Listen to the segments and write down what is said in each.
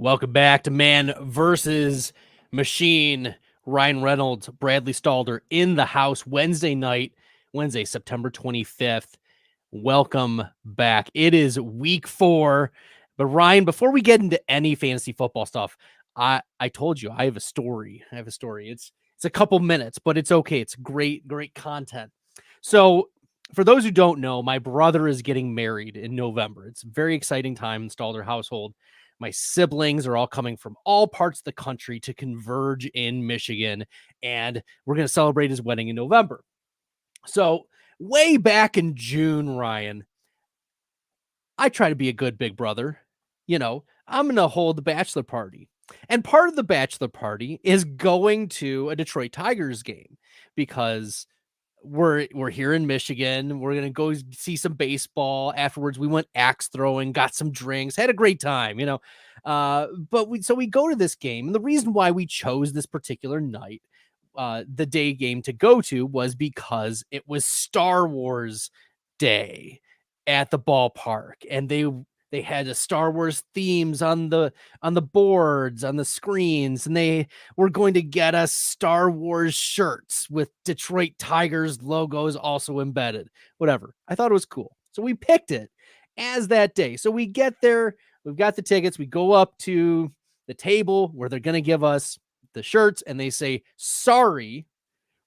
Welcome back to Man versus Machine. Ryan Reynolds, Bradley Stalder in the house Wednesday, September 25th. Welcome back. It is week 4. But Ryan, before we get into any fantasy football stuff, I told you I have a story. It's a couple minutes, but it's okay. It's great content. So for those who don't know, my brother is getting married in November. It's a very exciting time in the Stalder household. My siblings are all coming from all parts of the country to converge in Michigan, and we're going to celebrate his wedding in November. So way back in June, Ryan, I try to be a good big brother. I'm going to hold the bachelor party. And part of the bachelor party is going to a Detroit Tigers game because we're here in Michigan. We're going to go see some baseball. Afterwards, we went axe throwing, got some drinks, had a great time, but we go to this game. And the reason why we chose this particular night, the day game to go to, was because it was Star Wars Day at the ballpark. And they had the Star Wars themes on the boards, on the screens, and they were going to get us Star Wars shirts with Detroit Tigers logos also embedded. Whatever. I thought it was cool. So we picked it as that day. So we get there, we've got the tickets, we go up to the table where they're going to give us the shirts, and they say, "Sorry,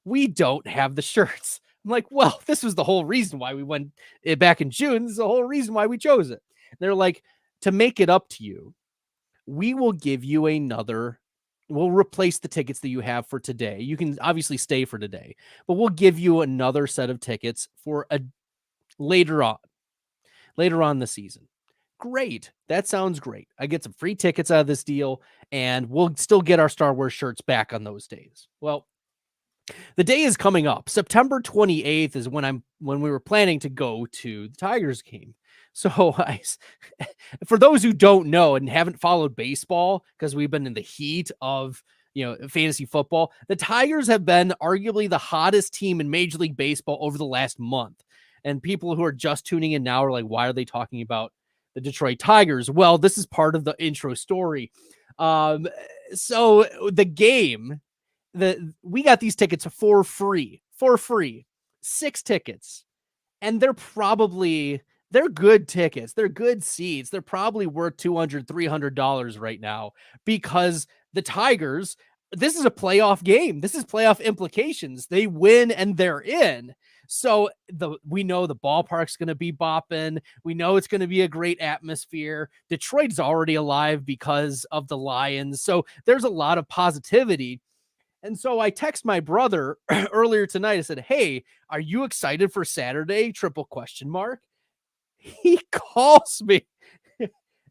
we don't have the shirts." I'm like, well, this was the whole reason why we went back in June. This is the whole reason why we chose it. They're like, to make it up to you, we will give you we'll replace the tickets that you have for today. You can obviously stay for today, but we'll give you another set of tickets for later on in the season. Great. That sounds great. I get some free tickets out of this deal, and we'll still get our Star Wars shirts back on those days. Well, the day is coming up. September 28th is when we were planning to go to the Tigers game. So for those who don't know and haven't followed baseball, because we've been in the heat of, fantasy football, the Tigers have been arguably the hottest team in Major League Baseball over the last month. And people who are just tuning in now are like, why are they talking about the Detroit Tigers? Well, this is part of the intro story. So the game, we got these tickets for free, 6 tickets. And they're good tickets. They're good seats. They're probably worth $200, $300 right now, because the Tigers, this is a playoff game. This is playoff implications. They win and they're in. So we know the ballpark's going to be bopping. We know it's going to be a great atmosphere. Detroit's already alive because of the Lions. So there's a lot of positivity. And so I text my brother earlier tonight. I said, "Hey, are you excited for Saturday? Triple question mark." He calls me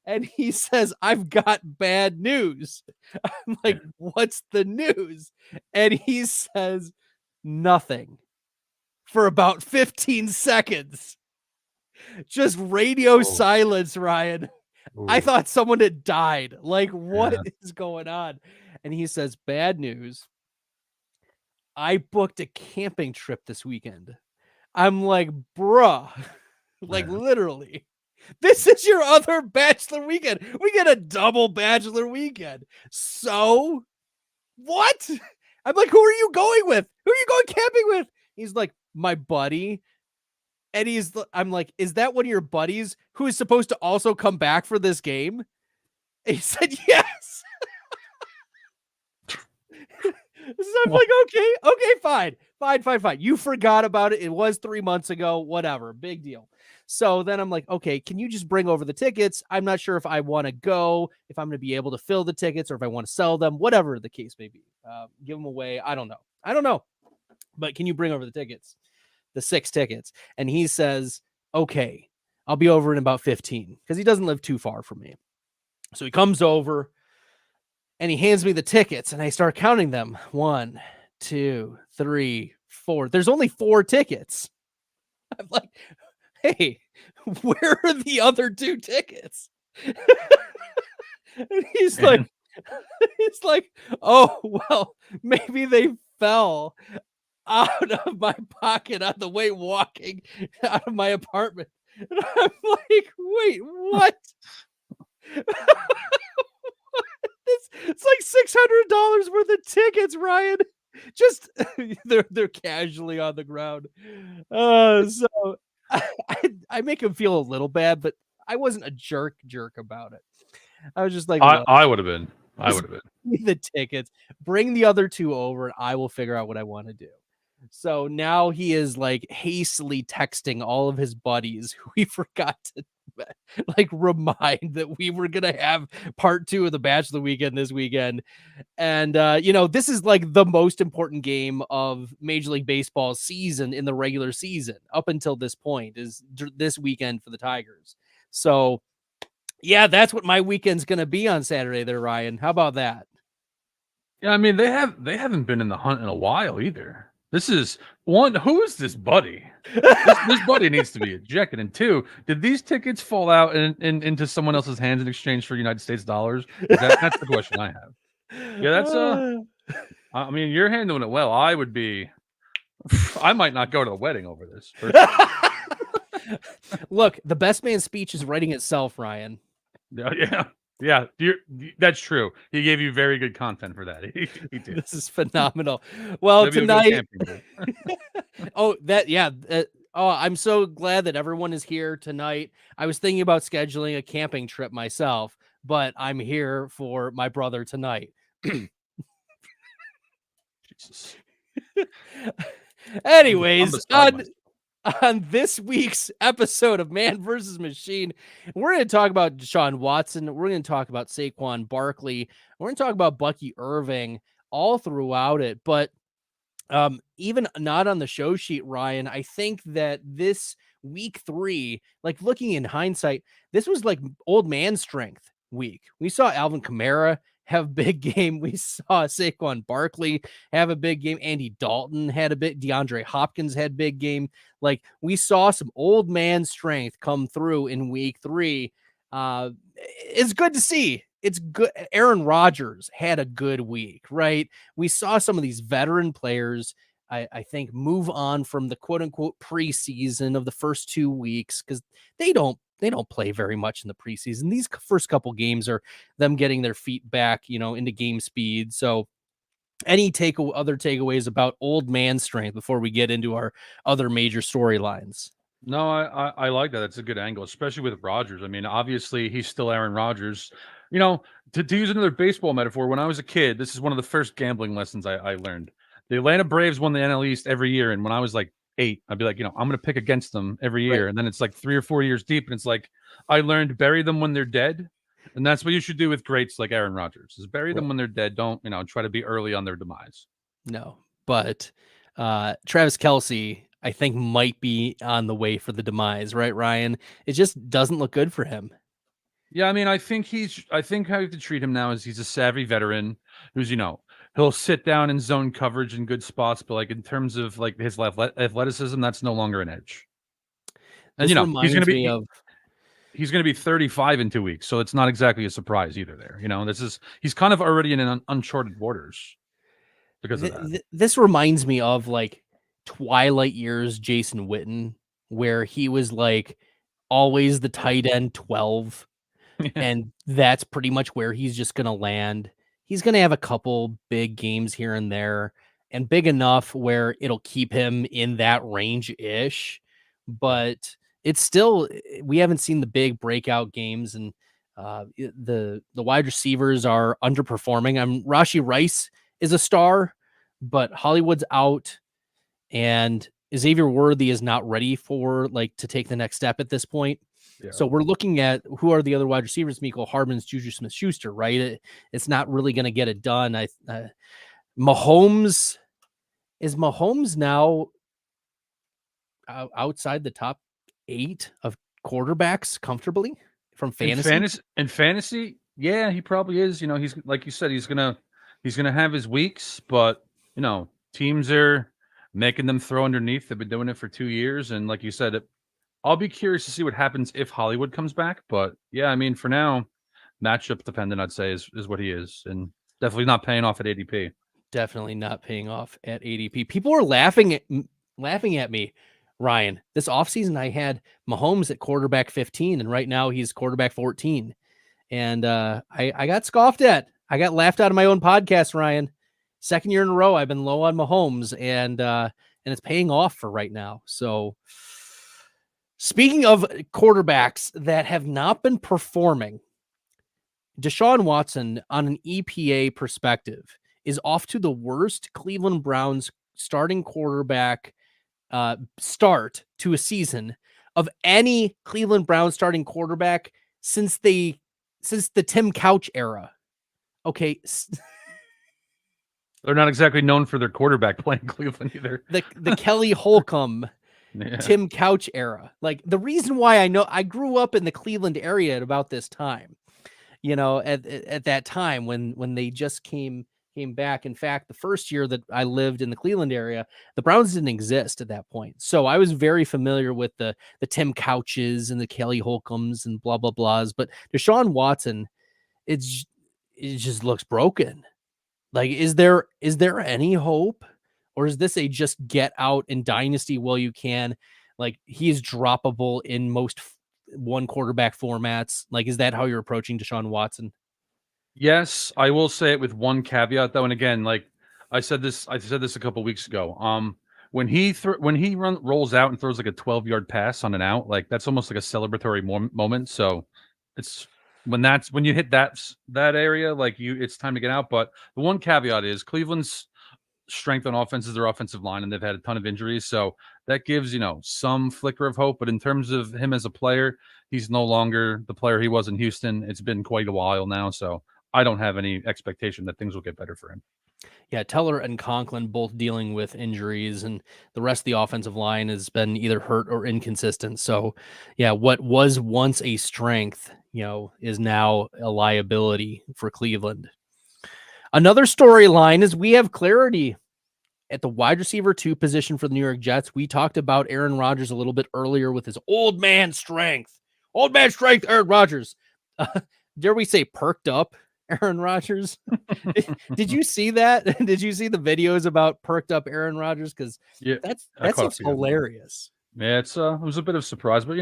and he says, "I've got bad news." I'm like, "What's the news?" And he says, "Nothing," for about 15 seconds. Just radio silence, Ryan. I thought someone had died. Like, what is going on? And he says, "Bad news. I booked a camping trip this weekend." I'm like, bruh, like literally, this is your other bachelor weekend. We get a double bachelor weekend. So what? I'm like, who are you going with? Who are you going camping with? He's like, "My buddy." And I'm like, "Is that one of your buddies who is supposed to also come back for this game?" And he said, "Yes." So I'm like, okay, fine. You forgot about it. It was 3 months ago, whatever, big deal. So then I'm like, okay, can you just bring over the tickets? I'm not sure if I want to go, if I'm going to be able to fill the tickets, or if I want to sell them, whatever the case may be. Give them away. I don't know. But can you bring over the tickets, the 6 tickets? And he says, "Okay, I'll be over in about 15," because he doesn't live too far from me. So he comes over and he hands me the tickets, and I start counting them. 1, 2, 3, 4. There's only 4 tickets. I'm like, "Hey, where are the other 2 tickets?" And he's like, "Oh, well, maybe they fell out of my pocket on the way walking out of my apartment." And I'm like, "Wait, what?" It's like $600 worth of tickets, Ryan. Just they're casually on the ground. So I make him feel a little bad, but I wasn't a jerk about it. I was just like, look, I would have been. I would have been. me the tickets, bring the other two over, and I will figure out what I want to do. So now he is like hastily texting all of his buddies who he forgot to like remind that we were gonna have part 2 of the Bachelor weekend this weekend. And this is like the most important game of Major League Baseball season in the regular season up until this point is this weekend for the Tigers. So yeah, that's what my weekend's gonna be on Saturday there, Ryan. How about that? Yeah, I mean they haven't been in the hunt in a while either. This is one. Who is this buddy? This buddy needs to be ejected. And 2, did these tickets fall out into someone else's hands in exchange for United States dollars? That's the question I have. Yeah, that's I mean, you're handling it well. I would be. I might not go to the wedding over this. Look, the best man speech is writing itself, Ryan. Yeah. That's true. He gave you very good content for that. He did. This is phenomenal. Well, Maybe tonight. I'm so glad that everyone is here tonight. I was thinking about scheduling a camping trip myself, but I'm here for my brother tonight. Jesus. Anyways, on this week's episode of Man vs. Machine, we're going to talk about Deshaun Watson. We're going to talk about Saquon Barkley. We're going to talk about Bucky Irving all throughout it. But even not on the show sheet, Ryan, I think that this week 3, like looking in hindsight, this was like old man strength week. We saw Alvin Kamara have a big game. We saw Saquon Barkley have a big game. Andy Dalton had a bit. DeAndre Hopkins had a big game. Like we saw some old man strength come through in week 3. It's good to see. It's good. Aaron Rodgers had a good week, right? We saw some of these veteran players, I think, move on from the quote unquote preseason of the first 2 weeks because they don't play very much in the preseason. These first couple games are them getting their feet back, into game speed. So any other takeaways about old man strength before we get into our other major storylines? No, I like that. That's a good angle, especially with Rodgers. I mean, obviously he's still Aaron Rodgers. To use another baseball metaphor, when I was a kid, this is one of the first gambling lessons I learned. The Atlanta Braves won the NL East every year, and when I was like 8, I'd be like, I'm going to pick against them every year, and then it's like 3 or 4 years deep, and it's like I learned bury them when they're dead, and that's what you should do with greats like Aaron Rodgers: is bury them when they're dead. Don't try to be early on their demise. No, but Travis Kelce, I think, might be on the way for the demise, right, Ryan? It just doesn't look good for him. Yeah, I mean, I think how you have to treat him now is he's a savvy veteran who's, he'll sit down in zone coverage in good spots, but like in terms of like his athleticism, that's no longer an edge. And he's going to be 35 in 2 weeks, so it's not exactly a surprise either there. He's kind of already in uncharted waters because of that. This reminds me of like Twilight years Jason Witten, where he was like always the tight end 12. And that's pretty much where he's just going to land. He's going to have a couple big games here and there, and big enough where it'll keep him in that range-ish. But it's still, we haven't seen the big breakout games, and the wide receivers are underperforming. Rashee Rice is a star, but Hollywood's out, and Xavier Worthy is not ready to take the next step at this point. Yeah. So we're looking at who are the other wide receivers, Mecole Hardman's, Juju Smith-Schuster, right? It's not really going to get it done. Mahomes now outside the top 8 of quarterbacks comfortably from fantasy. In fantasy, yeah, he probably is. He's like you said, he's gonna have his weeks, but teams are making them throw underneath. They've been doing it for 2 years, and like you said, I'll be curious to see what happens if Hollywood comes back. But yeah, I mean, for now, matchup dependent, I'd say is what he is, and definitely not paying off at ADP. Definitely not paying off at ADP. People are laughing at me, Ryan. This offseason, I had Mahomes at quarterback 15, and right now he's quarterback 14. And I got scoffed at. I got laughed out of my own podcast, Ryan. Second year in a row, I've been low on Mahomes, and it's paying off for right now. So, speaking of quarterbacks that have not been performing, Deshaun Watson, on an EPA perspective, is off to the worst Cleveland Browns starting quarterback start to a season of any Cleveland Browns starting quarterback since the Tim Couch era. Okay. They're not exactly known for their quarterback playing Cleveland either. The Kelly Holcomb, Yeah. Tim Couch era. Like, the reason why I grew up in the Cleveland area at about this time, at that time when they just came back. In fact, the first year that I lived in the Cleveland area, the Browns didn't exist at that point. So I was very familiar with the Tim Couches and the Kelly Holcombs and blah, blah, blahs. But Deshaun Watson, it just looks broken. Like, is there any hope, or is this a just get out in Dynasty while you can? Like, he's droppable in most one quarterback formats. Like, is that how you're approaching Deshaun Watson? Yes, I will say it with one caveat though, and again, like I said this a couple weeks ago. When he rolls out and throws like a 12-yard pass on an out, like that's almost like a celebratory moment. So it's when you hit that area, like it's time to get out. But the one caveat is Cleveland's strength on offense is their offensive line, and they've had a ton of injuries. So that gives, some flicker of hope. But in terms of him as a player, he's no longer the player he was in Houston. It's been quite a while now. So I don't have any expectation that things will get better for him. Yeah, Teller and Conklin both dealing with injuries, and the rest of the offensive line has been either hurt or inconsistent. So, yeah, what was once a strength, is now a liability for Cleveland. Another storyline is we have clarity at the wide receiver 2 position for the New York Jets. We talked about Aaron Rodgers a little bit earlier with his old man strength. Old man strength, Aaron Rodgers. Dare we say perked up Aaron Rodgers? Did you see that? Did you see the videos about perked up Aaron Rodgers? Because that's hilarious. Yeah, it was a bit of a surprise, but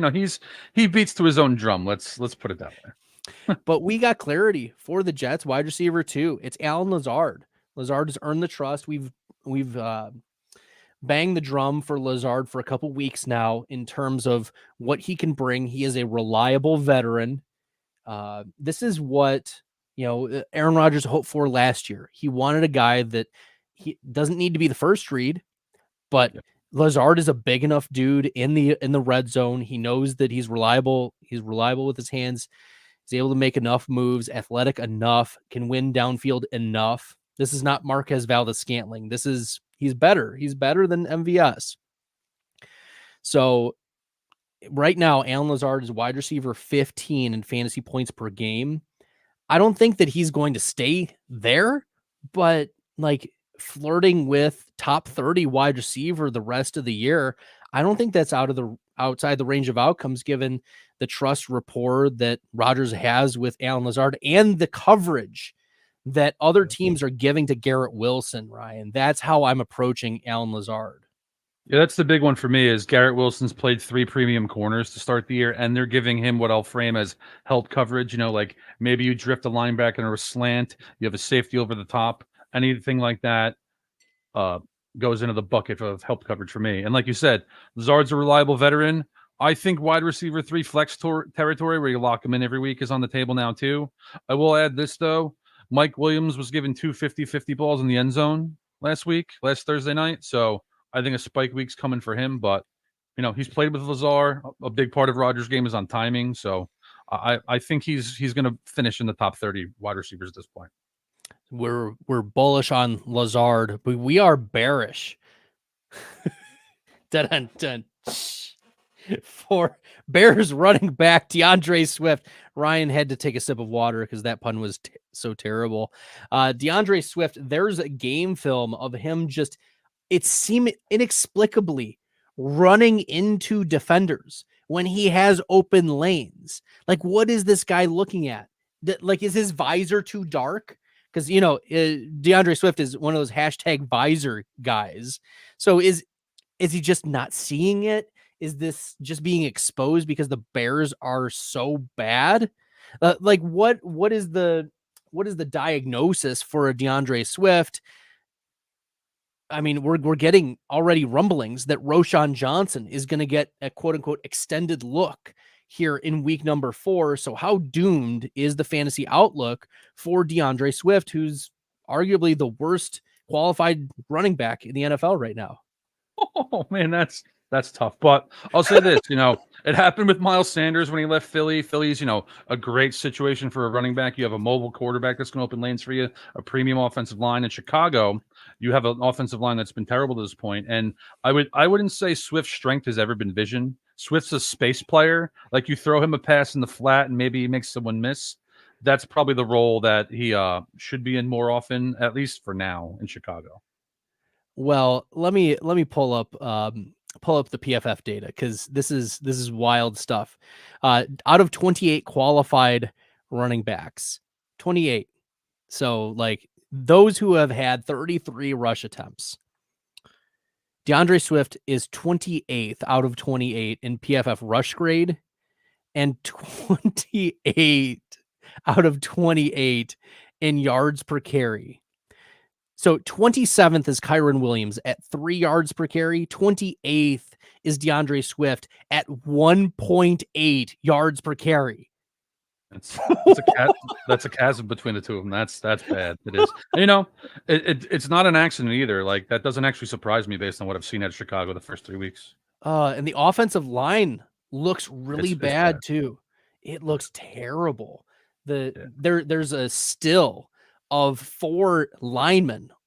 he beats to his own drum. Let's put it that way. But we got clarity for the Jets wide receiver 2. It's Allen Lazard. Lazard has earned the trust. We've banged the drum for Lazard for a couple weeks now in terms of what he can bring. He is a reliable veteran. This is what Aaron Rodgers hoped for last year. He wanted a guy that he doesn't need to be the first read, but Lazard is a big enough dude in the red zone. He knows that he's reliable. He's reliable with his hands. He's able to make enough moves, athletic enough, can win downfield enough. This is not Marquez Valdes-Scantling. He's better. He's better than MVS. So right now, Allen Lazard is wide receiver 15 in fantasy points per game. I don't think that he's going to stay there, but like flirting with top 30 wide receiver the rest of the year, I don't think that's outside the range of outcomes given the trust rapport that Rodgers has with Allen Lazard and the coverage that other teams are giving to Garrett Wilson, Ryan. That's how I'm approaching Allen Lazard. Yeah, that's the big one for me is Garrett Wilson's played 3 premium corners to start the year, and they're giving him what I'll frame as help coverage. Like maybe you drift a linebacker or a slant, you have a safety over the top, anything like that goes into the bucket of help coverage for me. And like you said, Lazard's a reliable veteran. I think wide receiver 3 flex territory where you lock him in every week is on the table now too. I will add this though. Mike Williams was given 2 50-50 balls in the end zone last Thursday night. So I think a spike week's coming for him, but he's played with Lazard. A big part of Rodgers' game is on timing. So I think he's going to finish in the top 30 wide receivers at this point. We're bullish on Lazard, but we are bearish. Dun, dun. For Bears running back DeAndre Swift. Ryan had to take a sip of water because that pun was so terrible. DeAndre Swift, there's a game film of him just, it seemed inexplicably running into defenders when he has open lanes. Like, what is this guy looking at? Like, is his visor too dark? Because, DeAndre Swift is one of those hashtag visor guys. So is he just not seeing it? Is this just being exposed because the Bears are so bad? Like, what is the the diagnosis for a DeAndre Swift? I mean, we're getting already rumblings that Roschon Johnson is going to get a quote unquote extended look here in week number 4. So how doomed is the fantasy outlook for DeAndre Swift, who's arguably the worst qualified running back in the NFL right now? Oh man, that's tough. But I'll say this, it happened with Miles Sanders when he left Philly. Philly's, a great situation for a running back. You have a mobile quarterback that's going to open lanes for you, a premium offensive line. In Chicago, you have an offensive line that's been terrible to this point. And I wouldn't say Swift's strength has ever been vision. Swift's a space player. Like, you throw him a pass in the flat and maybe he makes someone miss. That's probably the role that he should be in more often, at least for now, in Chicago. Well, let me pull up the PFF data, because this is wild stuff. Out of 28 qualified running backs, 28. So like those who have had 33 rush attempts, DeAndre Swift is 28th out of 28 in PFF rush grade, and 28 out of 28 in yards per carry. So 27th is Kyron Williams at 3 yards per carry. 28th is DeAndre Swift at 1.8 yards per carry. That's a chasm between the two of them. That's bad. It is. And, it's not an accident either. Like, that doesn't actually surprise me based on what I've seen at Chicago the first 3 weeks. And the offensive line looks really bad too. It looks terrible. There's a still of 4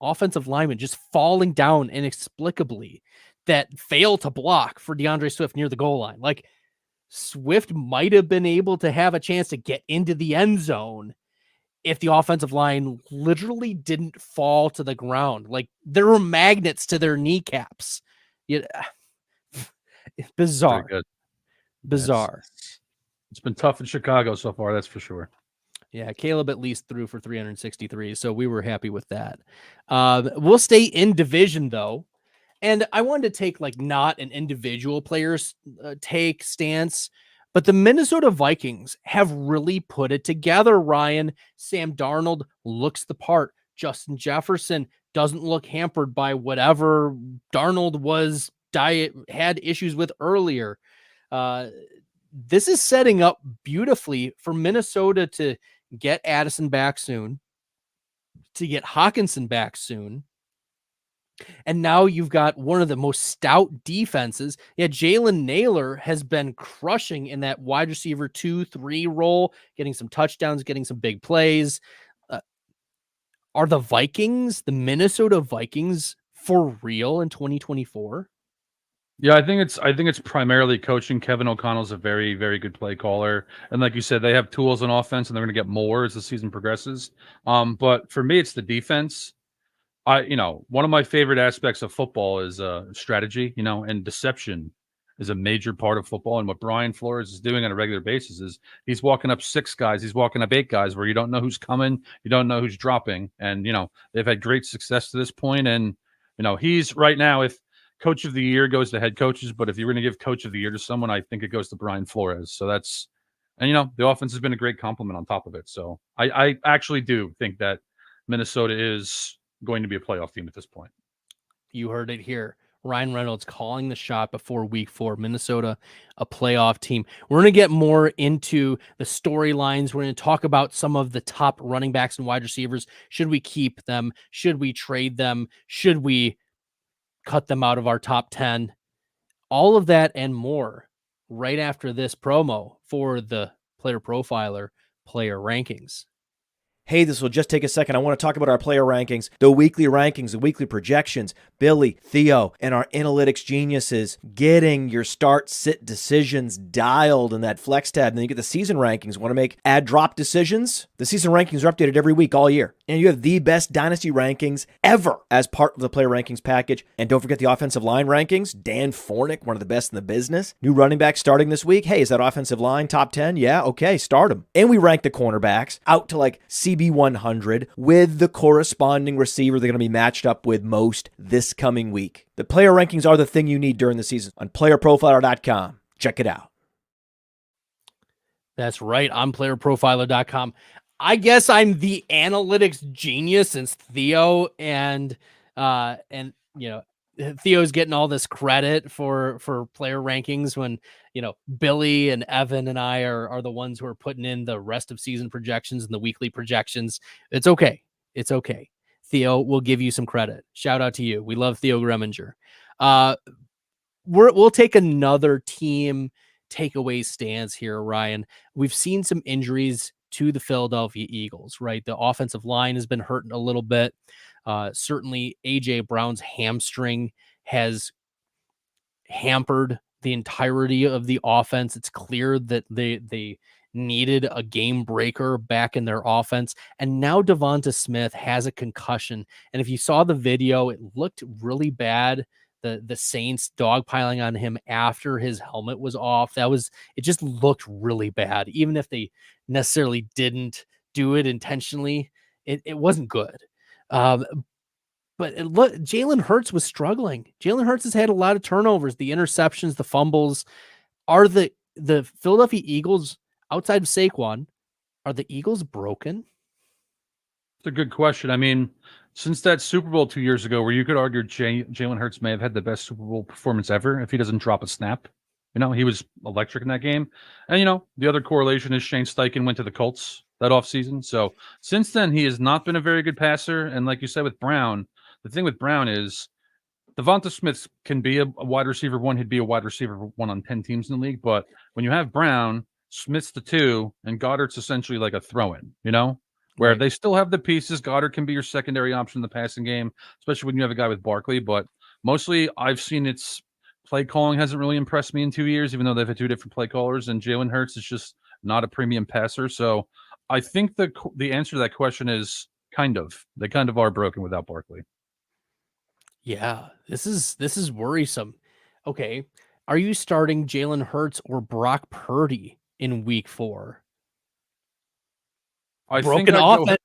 offensive linemen, just falling down inexplicably that fail to block for DeAndre Swift near the goal line. Like, Swift might have been able to have a chance to get into the end zone if the offensive line literally didn't fall to the ground. Like, there were magnets to their kneecaps. Bizarre. Bizarre. It's been tough in Chicago so far, that's for sure. Yeah, Caleb at least threw for 363, so we were happy with that. We'll stay in division, though, and I wanted to take like not an individual player's take stance, but the Minnesota Vikings have really put it together, Ryan. Sam Darnold looks the part. Justin Jefferson doesn't look hampered by whatever Darnold had issues with earlier. This is setting up beautifully for Minnesota to get Addison back soon, to get Hawkinson back soon. And now you've got one of the most stout defenses. Yeah, Jalen Naylor has been crushing in that wide receiver 2-3 role, getting some touchdowns, getting some big plays. Are the Minnesota Vikings, for real in 2024? Yeah, I think it's primarily coaching. Kevin O'Connell's a very, very good play caller. And like you said, they have tools on offense and they're going to get more as the season progresses. But for me, it's the defense. One of my favorite aspects of football is strategy, and deception is a major part of football. And what Brian Flores is doing on a regular basis is he's walking up 6 guys, he's walking up 8 guys where you don't know who's coming, you don't know who's dropping. And, they've had great success to this point. And, he's right now, if Coach of the Year goes to head coaches, but if you're going to give Coach of the Year to someone, I think it goes to Brian Flores. So the offense has been a great compliment on top of it. So I actually do think that Minnesota is going to be a playoff team at this point. You heard it here. Ryan Reynolds calling the shot before week 4. Minnesota, a playoff team. We're going to get more into the storylines. We're going to talk about some of the top running backs and wide receivers. Should we keep them? Should we trade them? Should we cut them out of our top 10? All of that and more right after this promo for the Player Profiler Player Rankings. Hey, this will just take a second. I want to talk about our player rankings, the weekly rankings, the weekly projections. Billy, Theo, and our analytics geniuses getting your start, sit decisions dialed in that flex tab. And then you get the season rankings. Want to make add drop decisions? The season rankings are updated every week all year. And you have the best dynasty rankings ever as part of the player rankings package. And don't forget the offensive line rankings. Dan Fornick, one of the best in the business. New running back starting this week. Hey, is that offensive line top 10? Yeah, okay, start them. And we rank the cornerbacks out to like CB100 with the corresponding receiver they're going to be matched up with most this coming week. The player rankings are the thing you need during the season on PlayerProfiler.com. Check it out. That's right, on PlayerProfiler.com. I guess I'm the analytics genius since Theo and Theo's getting all this credit for player rankings when Billy and Evan and I are the ones who are putting in the rest of season projections and the weekly projections. It's okay. It's okay. Theo, we'll give you some credit. Shout out to you. We love Theo Greminger. We'll take another team takeaway stance here, Ryan. We've seen some injuries to the Philadelphia Eagles, right? The offensive line has been hurting a little bit. Certainly, A.J. Brown's hamstring has hampered the entirety of the offense. It's clear that they needed a game breaker back in their offense. And now Devonta Smith has a concussion. And if you saw the video, it looked really bad. The Saints dogpiling on him after his helmet was off. It just looked really bad. Even if they necessarily didn't do it intentionally, it wasn't good. But Jalen Hurts was struggling. Jalen Hurts has had a lot of turnovers, the interceptions, the fumbles. Are the Philadelphia Eagles, outside of Saquon, are the Eagles broken? It's a good question. I mean, since that Super Bowl 2 years ago, where you could argue Jalen Hurts may have had the best Super Bowl performance ever if he doesn't drop a snap. He was electric in that game. And, the other correlation is Shane Steichen went to the Colts that offseason. So since then, he has not been a very good passer. And like you said with Brown, the thing with Brown is Devonta Smith can be a wide receiver one. He'd be a wide receiver one on 10 teams in the league. But when you have Brown, Smith's the 2, and Goddard's essentially like a throw-in, where Right. they still have the pieces. Goddard can be your secondary option in the passing game, especially when you have a guy with Barkley. But mostly I've seen its play calling hasn't really impressed me in 2 years, even though they've had 2 different play callers. And Jalen Hurts is just not a premium passer. So I think the answer to that question is they kind of are broken without Barkley. Yeah, this is worrisome. Okay, are you starting Jalen Hurts or Brock Purdy in week 4? I think Broken I'd go offense.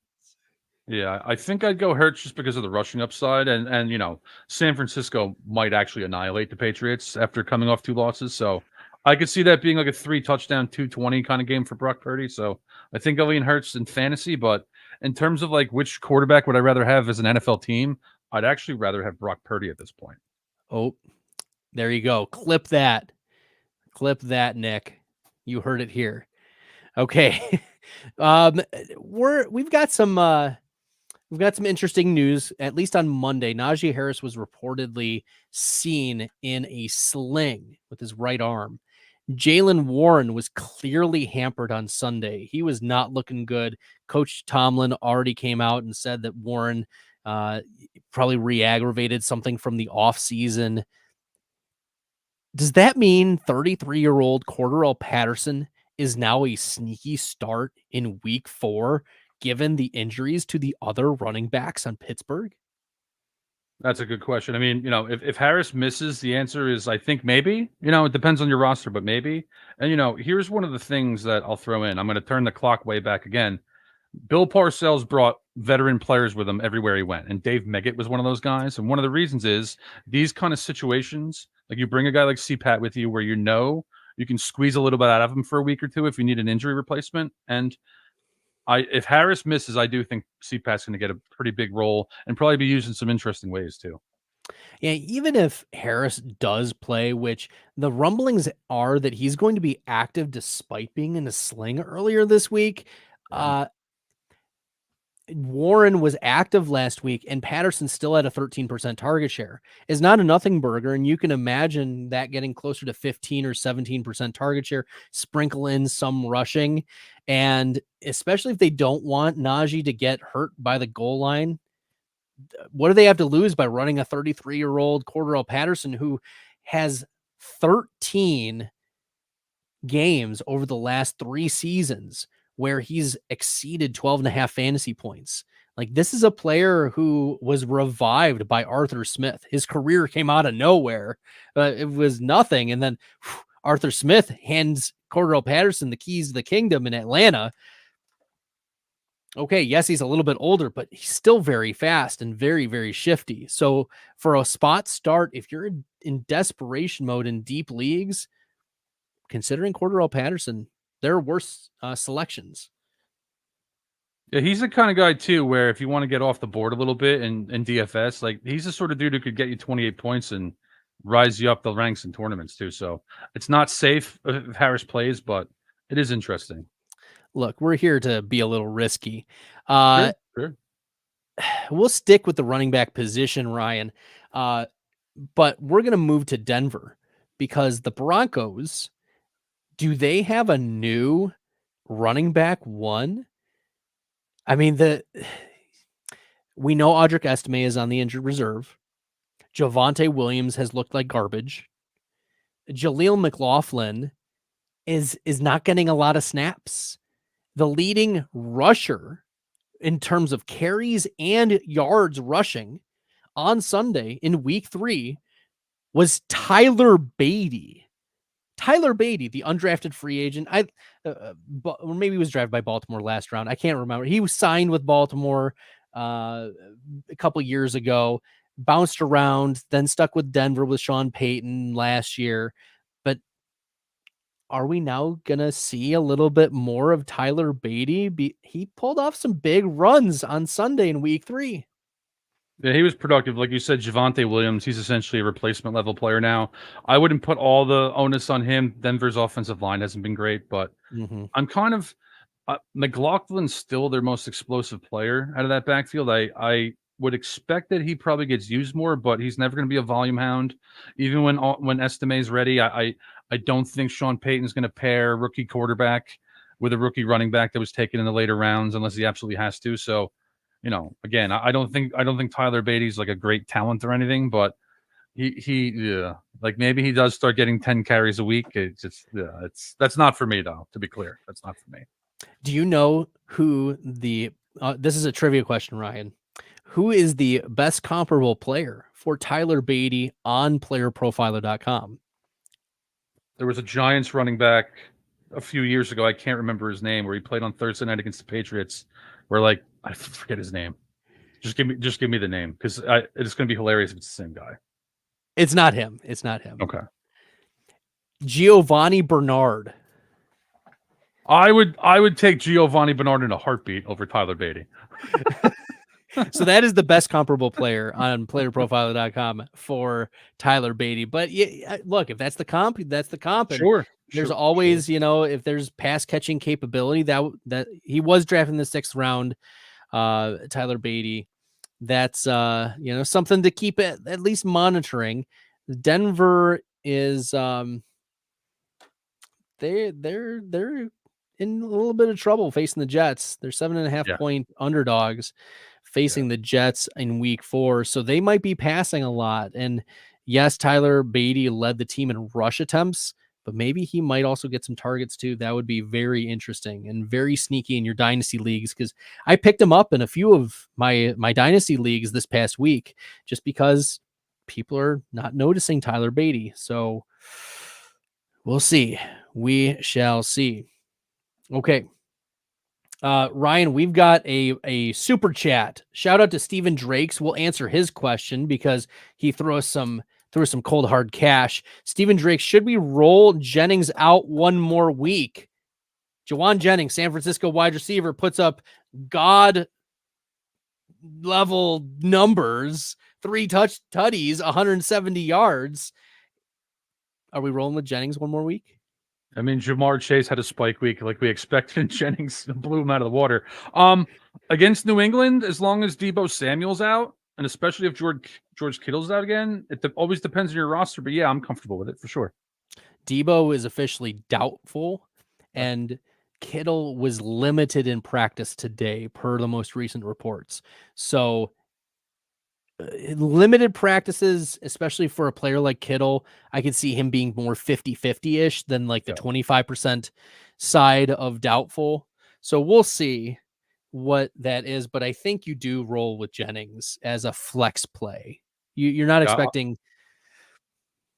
Yeah, I think I'd go Hurts just because of the rushing upside, and San Francisco might actually annihilate the Patriots after coming off 2 losses. So I could see that being like a 3-touchdown, 220 kind of game for Brock Purdy. So I think I'll lean Hurts in fantasy, but in terms of like which quarterback would I rather have as an NFL team, I'd actually rather have Brock Purdy at this point. Oh, there you go. Clip that, Nick. You heard it here. Okay. We've got some interesting news. At least on Monday, Najee Harris was reportedly seen in a sling with his right arm. Jaylen Warren was clearly hampered on Sunday. He was not looking good. Coach Tomlin already came out and said that Warren probably re-aggravated something from the offseason. Does that mean 33-year-old Cordarrelle Patterson is now a sneaky start in week 4, given the injuries to the other running backs on Pittsburgh? That's a good question. I mean, if Harris misses, the answer is I think maybe. It depends on your roster, but maybe. And here's one of the things that I'll throw in. I'm going to turn the clock way back again. Bill Parcells brought veteran players with him everywhere he went, and Dave Meggett was one of those guys. And one of the reasons is these kind of situations, like you bring a guy like CPAT with you where you can squeeze a little bit out of him for a week or 2 if you need an injury replacement. And if Harris misses, I do think CPAT's going to get a pretty big role and probably be used in some interesting ways too. Yeah, even if Harris does play, which the rumblings are that he's going to be active despite being in a sling earlier this week. Warren was active last week, and Patterson still had a 13% target share. Is not a nothing burger, and you can imagine that getting closer to 15 or 17% target share, sprinkle in some rushing, and especially if they don't want Najee to get hurt by the goal line, what do they have to lose by running a 33-year-old Cordarrelle Patterson who has 13 games over the last 3 seasons where he's exceeded 12.5 fantasy points? Like, this is a player who was revived by Arthur Smith. His career came out of nowhere. It was nothing. And then Arthur Smith hands Cordarrelle Patterson the keys to the kingdom in Atlanta. Okay, yes, he's a little bit older, but he's still very fast and very, very shifty. So for a spot start, if you're in desperation mode in deep leagues, considering Cordarrelle Patterson, there are worse selections. Yeah, he's the kind of guy too, where if you want to get off the board a little bit in DFS, like he's the sort of dude who could get you 28 points and rise you up the ranks in tournaments too. So it's not safe if Harris plays, but it is interesting. Look, we're here to be a little risky. Sure. We'll stick with the running back position, Ryan. But we're going to move to Denver because the Broncos, do they have a new running back one? I mean, we know Audric Estime is on the injured reserve. Javonte Williams has looked like garbage. Jaleel McLaughlin is not getting a lot of snaps. The leading rusher in terms of carries and yards rushing on Sunday in week 3 was Tyler Beatty. Tyler Beatty, the undrafted free agent. Or maybe he was drafted by Baltimore last round. I can't remember. He was signed with Baltimore a couple years ago, bounced around, then stuck with Denver with Sean Payton last year. But are we now going to see a little bit more of Tyler Beatty? He pulled off some big runs on Sunday in week 3. Yeah, he was productive. Like you said, Javonte Williams, he's essentially a replacement level player now. I wouldn't put all the onus on him. Denver's offensive line hasn't been great, but I'm kind of McLaughlin's still their most explosive player out of that backfield. I would expect that he probably gets used more, but he's never going to be a volume hound. Even when Estime's ready, I don't think Sean Payton's going to pair rookie quarterback with a rookie running back that was taken in the later rounds unless he absolutely has to. So, again, I don't think Tyler Beatty's like a great talent or anything, but he like maybe he does start getting 10 carries a week. It's just that's not for me though, to be clear. That's not for me. Do you know who this is a trivia question, Ryan. Who is the best comparable player for Tyler Beatty on PlayerProfiler.com? There was a Giants running back a few years ago. I can't remember his name, where he played on Thursday night against the Patriots. Where I forget his name. Just give me the name, because it's going to be hilarious if it's the same guy. It's not him. Okay. Giovanni Bernard. I would take Giovanni Bernard in a heartbeat over Tyler Beatty. So that is the best comparable player on PlayerProfiler.com for Tyler Beatty. But yeah, look, if that's the comp, that's the comp. And Sure. There's always, if there's pass catching capability that he was drafted in the 6th round, Tyler Beatty, that's something to keep at least monitoring. Denver is they're in a little bit of trouble facing the Jets. They're 7.5 point underdogs facing the Jets in week 4. So they might be passing a lot. And yes, Tyler Beatty led the team in rush attempts, but maybe he might also get some targets too. That would be very interesting and very sneaky in your dynasty leagues, because I picked him up in a few of my dynasty leagues this past week just because people are not noticing Tyler Beatty. So we'll see. We shall see. Okay. Ryan, we've got a super chat. Shout out to Stephen Drakes. We'll answer his question because he threw us some cold hard cash. Stephen Drakes, should we roll Jennings out one more week? Jawan Jennings, San Francisco wide receiver, puts up God level numbers, 3 tutties, 170 yards. Are we rolling with Jennings one more week? I mean, Jamar Chase had a spike week like we expected, and Jennings blew him out of the water. Against New England, as long as Deebo Samuel's out, and especially if George Kittle's out again, it always depends on your roster. But yeah, I'm comfortable with it for sure. Deebo is officially doubtful, and Kittle was limited in practice today per the most recent reports. So limited practices, especially for a player like Kittle, I could see him being more 50-50-ish than like the 25% side of doubtful. So we'll see what that is, but I think you do roll with Jennings as a flex play. You're not expecting.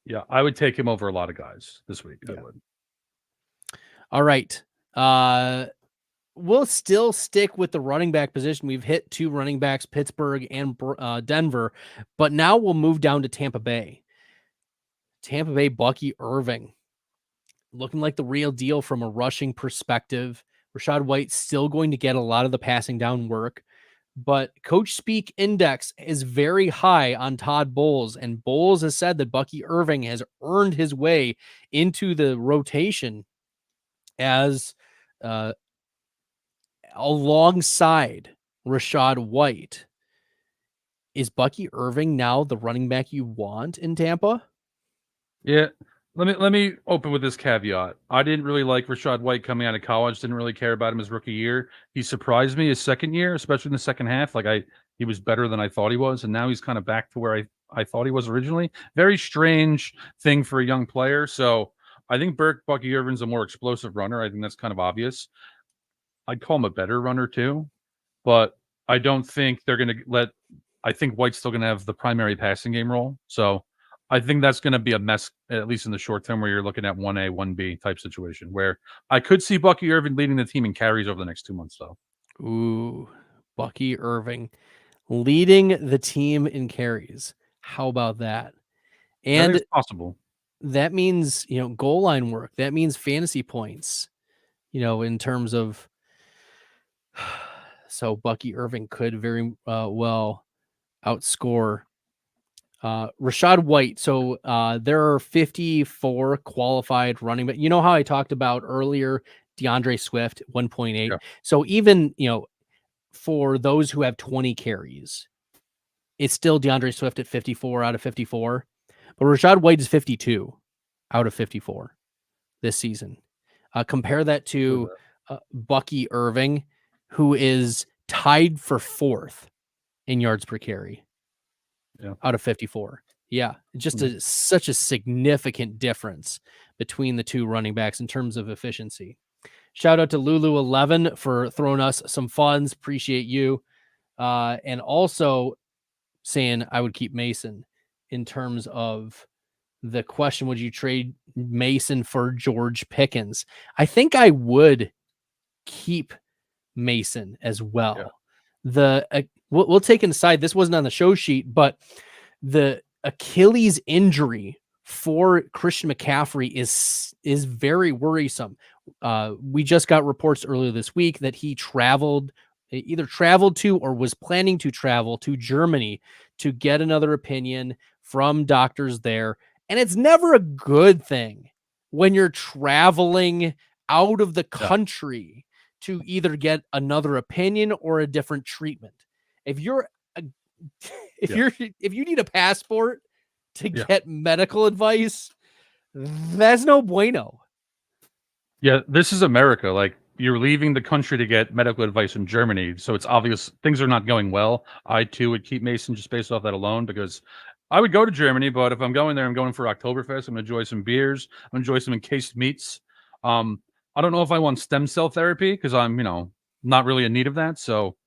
Yeah, I would take him over a lot of guys this week. I would. All right. We'll still stick with the running back position. We've hit 2 running backs, Pittsburgh and Denver, but now we'll move down to Tampa Bay. Bucky Irving, looking like the real deal from a rushing perspective. Rachaad White's still going to get a lot of the passing down work, but Coach Speak Index is very high on Todd Bowles, and Bowles has said that Bucky Irving has earned his way into the rotation as alongside Rachaad White. Is Bucky Irving now the running back you want in Tampa? Yeah. Let me open with this caveat. I didn't really like Rachaad White coming out of college. Didn't really care about him his rookie year. He surprised me his second year, especially in the second half. He was better than I thought he was, and now he's kind of back to where I thought he was originally. Very strange thing for a young player. So I think Bucky Irving's a more explosive runner. I think that's kind of obvious. I'd call him a better runner too, but I don't think they're going to let. I think White's still going to have the primary passing game role. So I think that's going to be a mess, at least in the short term, where you're looking at 1A, 1B type situation, where I could see Bucky Irving leading the team in carries over the next 2 months, though. Ooh, Bucky Irving leading the team in carries. How about that? And it's possible. That means, goal line work. That means fantasy points, in terms of. So Bucky Irving could very well outscore Rachaad White. So there are 54 qualified running back. You know how I talked about earlier, DeAndre Swift 1.8. Yeah. So even for those who have 20 carries, it's still DeAndre Swift at 54 out of 54. But Rachaad White is 52 out of 54 this season. Compare that to Bucky Irving, who is tied for 4th in yards per carry. Yeah. Out of 54. Yeah. Just such a significant difference between the two running backs in terms of efficiency. Shout out to Lulu11 for throwing us some funds. Appreciate you. And also saying I would keep Mason in terms of the question, would you trade Mason for George Pickens? I think I would keep Mason as well. Yeah. We'll take an aside. This wasn't on the show sheet, but the Achilles injury for Christian McCaffrey is very worrisome. We just got reports earlier this week that he either traveled to or was planning to travel to Germany to get another opinion from doctors there. And it's never a good thing when you're traveling out of the country to either get another opinion or a different treatment. If you need a passport to get medical advice, that's no bueno. Yeah, this is America. Like, you're leaving the country to get medical advice in Germany, so it's obvious things are not going well. I too would keep Mason just based off that alone, because I would go to Germany, but if I'm going there, I'm going for Oktoberfest. I'm going to enjoy some beers. I'm going to enjoy some encased meats. I don't know if I want stem cell therapy because I'm, not really in need of that. So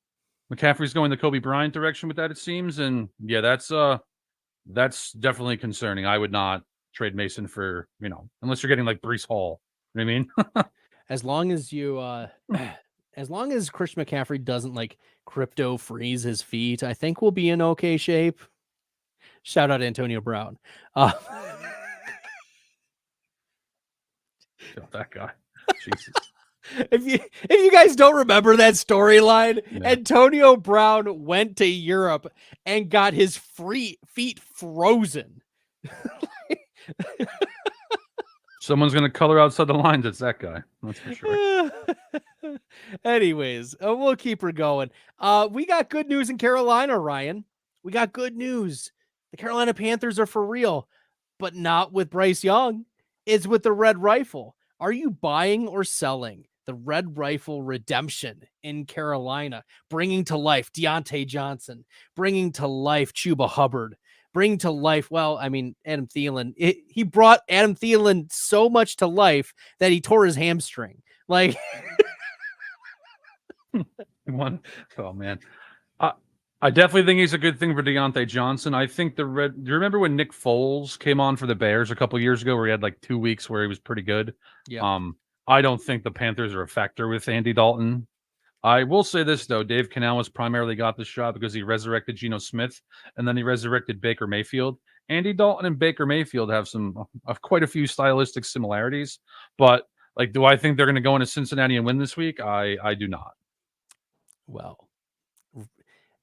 McCaffrey's going the Kobe Bryant direction with that, it seems. And yeah, that's definitely concerning. I would not trade Mason for, unless you're getting like Breece Hall. You know what I mean? As long as Christian McCaffrey doesn't like crypto freeze his feet, I think we'll be in okay shape. Shout out Antonio Brown. That guy. Jesus. If you guys don't remember that storyline, Antonio Brown went to Europe and got his feet frozen. Someone's going to color outside the lines. It's that guy. That's for sure. Anyways, we'll keep her going. We got good news in Carolina, Ryan. We got good news. The Carolina Panthers are for real, but not with Bryce Young. It's with the Red Rifle. Are you buying or selling the Red Rifle redemption in Carolina, bringing to life Deontay Johnson, bringing to life Chuba Hubbard, bring to life, Adam Thielen. He brought Adam Thielen so much to life that he tore his hamstring. Like, oh man, I definitely think he's a good thing for Deontay Johnson. I think do you remember when Nick Foles came on for the Bears a couple years ago, where he had like 2 weeks where he was pretty good? Yeah. I don't think the Panthers are a factor with Andy Dalton. I will say this, though. Dave Canales primarily got the shot because he resurrected Geno Smith, and then he resurrected Baker Mayfield. Andy Dalton and Baker Mayfield have quite a few stylistic similarities, but Like, do I think they're going to go into Cincinnati and win this week? I do not. Well,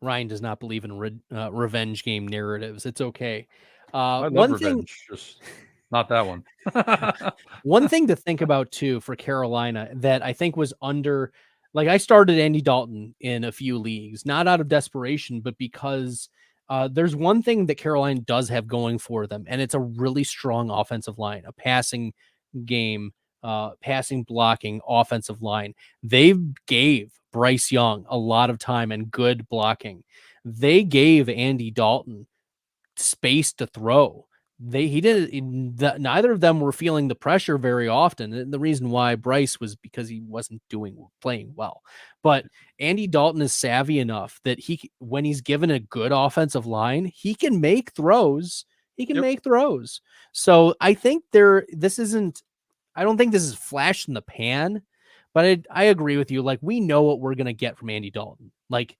Ryan does not believe in revenge game narratives. It's okay. I love One thing, revenge, just not that one. one thing to think about too for Carolina that I think was like I started Andy Dalton in a few leagues, not out of desperation, but because there's one thing that Carolina does have going for them, and it's a really strong offensive line, a passing game, passing blocking offensive line. They gave Bryce Young a lot of time and good blocking. They gave Andy Dalton space to throw. Neither of them were feeling the pressure very often. And the reason why Bryce was because he wasn't playing well. But Andy Dalton is savvy enough that when he's given a good offensive line, he can make throws. He can make throws. So I think I don't think this is flash in the pan, but I agree with you. Like, we know what we're going to get from Andy Dalton. Like,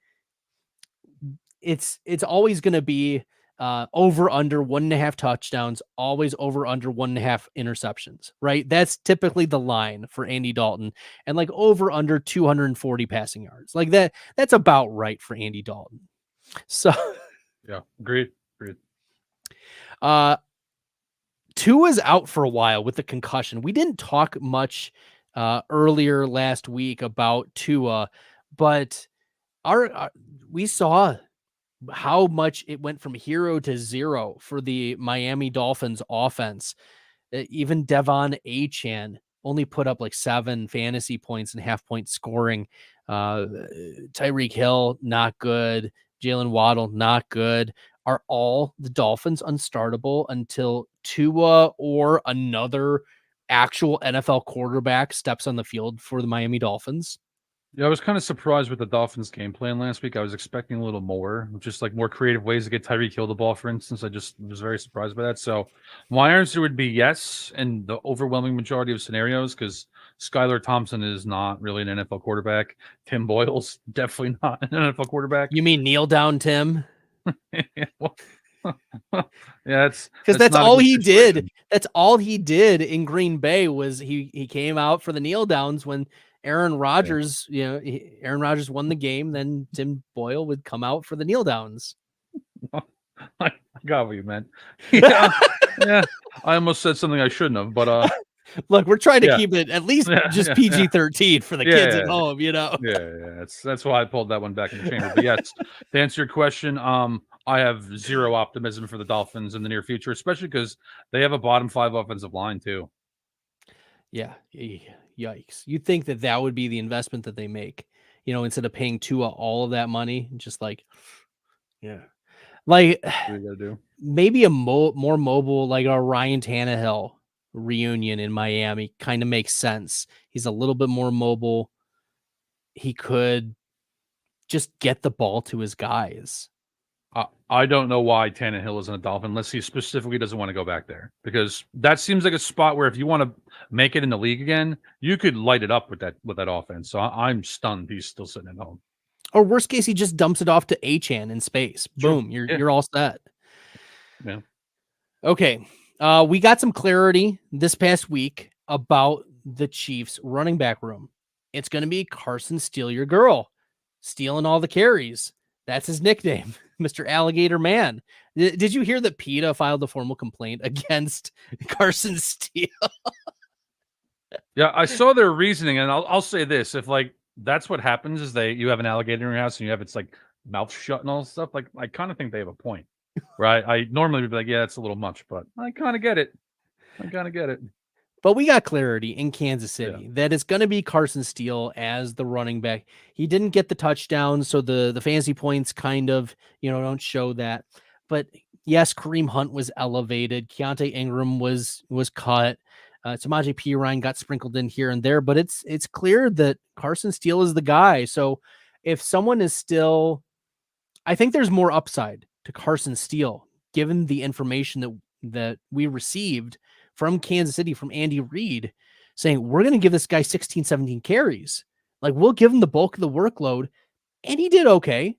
it's always going to be over under 1.5 touchdowns, always over under 1.5 interceptions, right? That's typically the line for Andy Dalton, and like over under 240 passing yards. Like that's about right for Andy Dalton. So yeah, agreed. Tua's out for a while with the concussion. We didn't talk much earlier last week about Tua, but we saw how much it went from hero to zero for the Miami Dolphins offense. Even Devon Achane only put up like 7 fantasy points and half-point scoring. Tyreek Hill, not good. Jalen Waddle, not good. Are all the Dolphins unstartable until Tua or another actual NFL quarterback steps on the field for the Miami Dolphins? Yeah, I was kind of surprised with the Dolphins' game plan last week. I was expecting a little more, just like more creative ways to get Tyreek Hill the ball, for instance. I just was very surprised by that. So my answer would be yes in the overwhelming majority of scenarios, because Skylar Thompson is not really an NFL quarterback. Tim Boyle's definitely not an NFL quarterback. You mean kneel down, Tim? Yeah, because that's all he did. That's all he did in Green Bay was he came out for the kneel downs when Aaron Rodgers, Aaron Rodgers won the game. Then Tim Boyle would come out for the kneel downs. I got what you meant. Yeah, yeah. I almost said something I shouldn't have, but look, we're trying to keep it at least just PG-13 for the kids at home, Yeah, that's why I pulled that one back in the chamber. But yes, to answer your question, I have zero optimism for the Dolphins in the near future, especially because they have a bottom 5 offensive line too. Yeah, yikes! You'd think that would be the investment that they make, instead of paying Tua all of that money, just like, like maybe a more mobile, like a Ryan Tannehill reunion in Miami kind of makes sense. He's a little bit more mobile. He could just get the ball to his guys. I don't know why Tannehill isn't a Dolphin unless he specifically doesn't want to go back there, because that seems like a spot where if you want to make it in the league again, you could light it up with that offense. So I'm stunned he's still sitting at home. Or worst case, he just dumps it off to Achane in space. Boom, you're all set. Yeah. Okay. We got some clarity this past week about the Chiefs running back room. It's going to be Carson Steal Your Girl, stealing all the carries. That's his nickname, Mr. Alligator Man. Did you hear that PETA filed a formal complaint against Carson Steele? Yeah, I saw their reasoning, and I'll say this: if like that's what happens, is you have an alligator in your house and you have its like mouth shut and all this stuff. Like, I kind of think they have a point, right? I normally would be like, yeah, it's a little much, but I kind of get it. But we got clarity in Kansas City that it's going to be Carson Steele as the running back. He didn't get the touchdown, so the fantasy points kind of, don't show that. But yes, Kareem Hunt was elevated. Keontae Ingram was cut. Samaje Perine got sprinkled in here and there, but it's clear that Carson Steele is the guy. So if someone is still, I think there's more upside to Carson Steele, given the information that we received from Kansas City, from Andy Reid, saying we're going to give this guy 16, 17 carries. Like, we'll give him the bulk of the workload. And he did okay.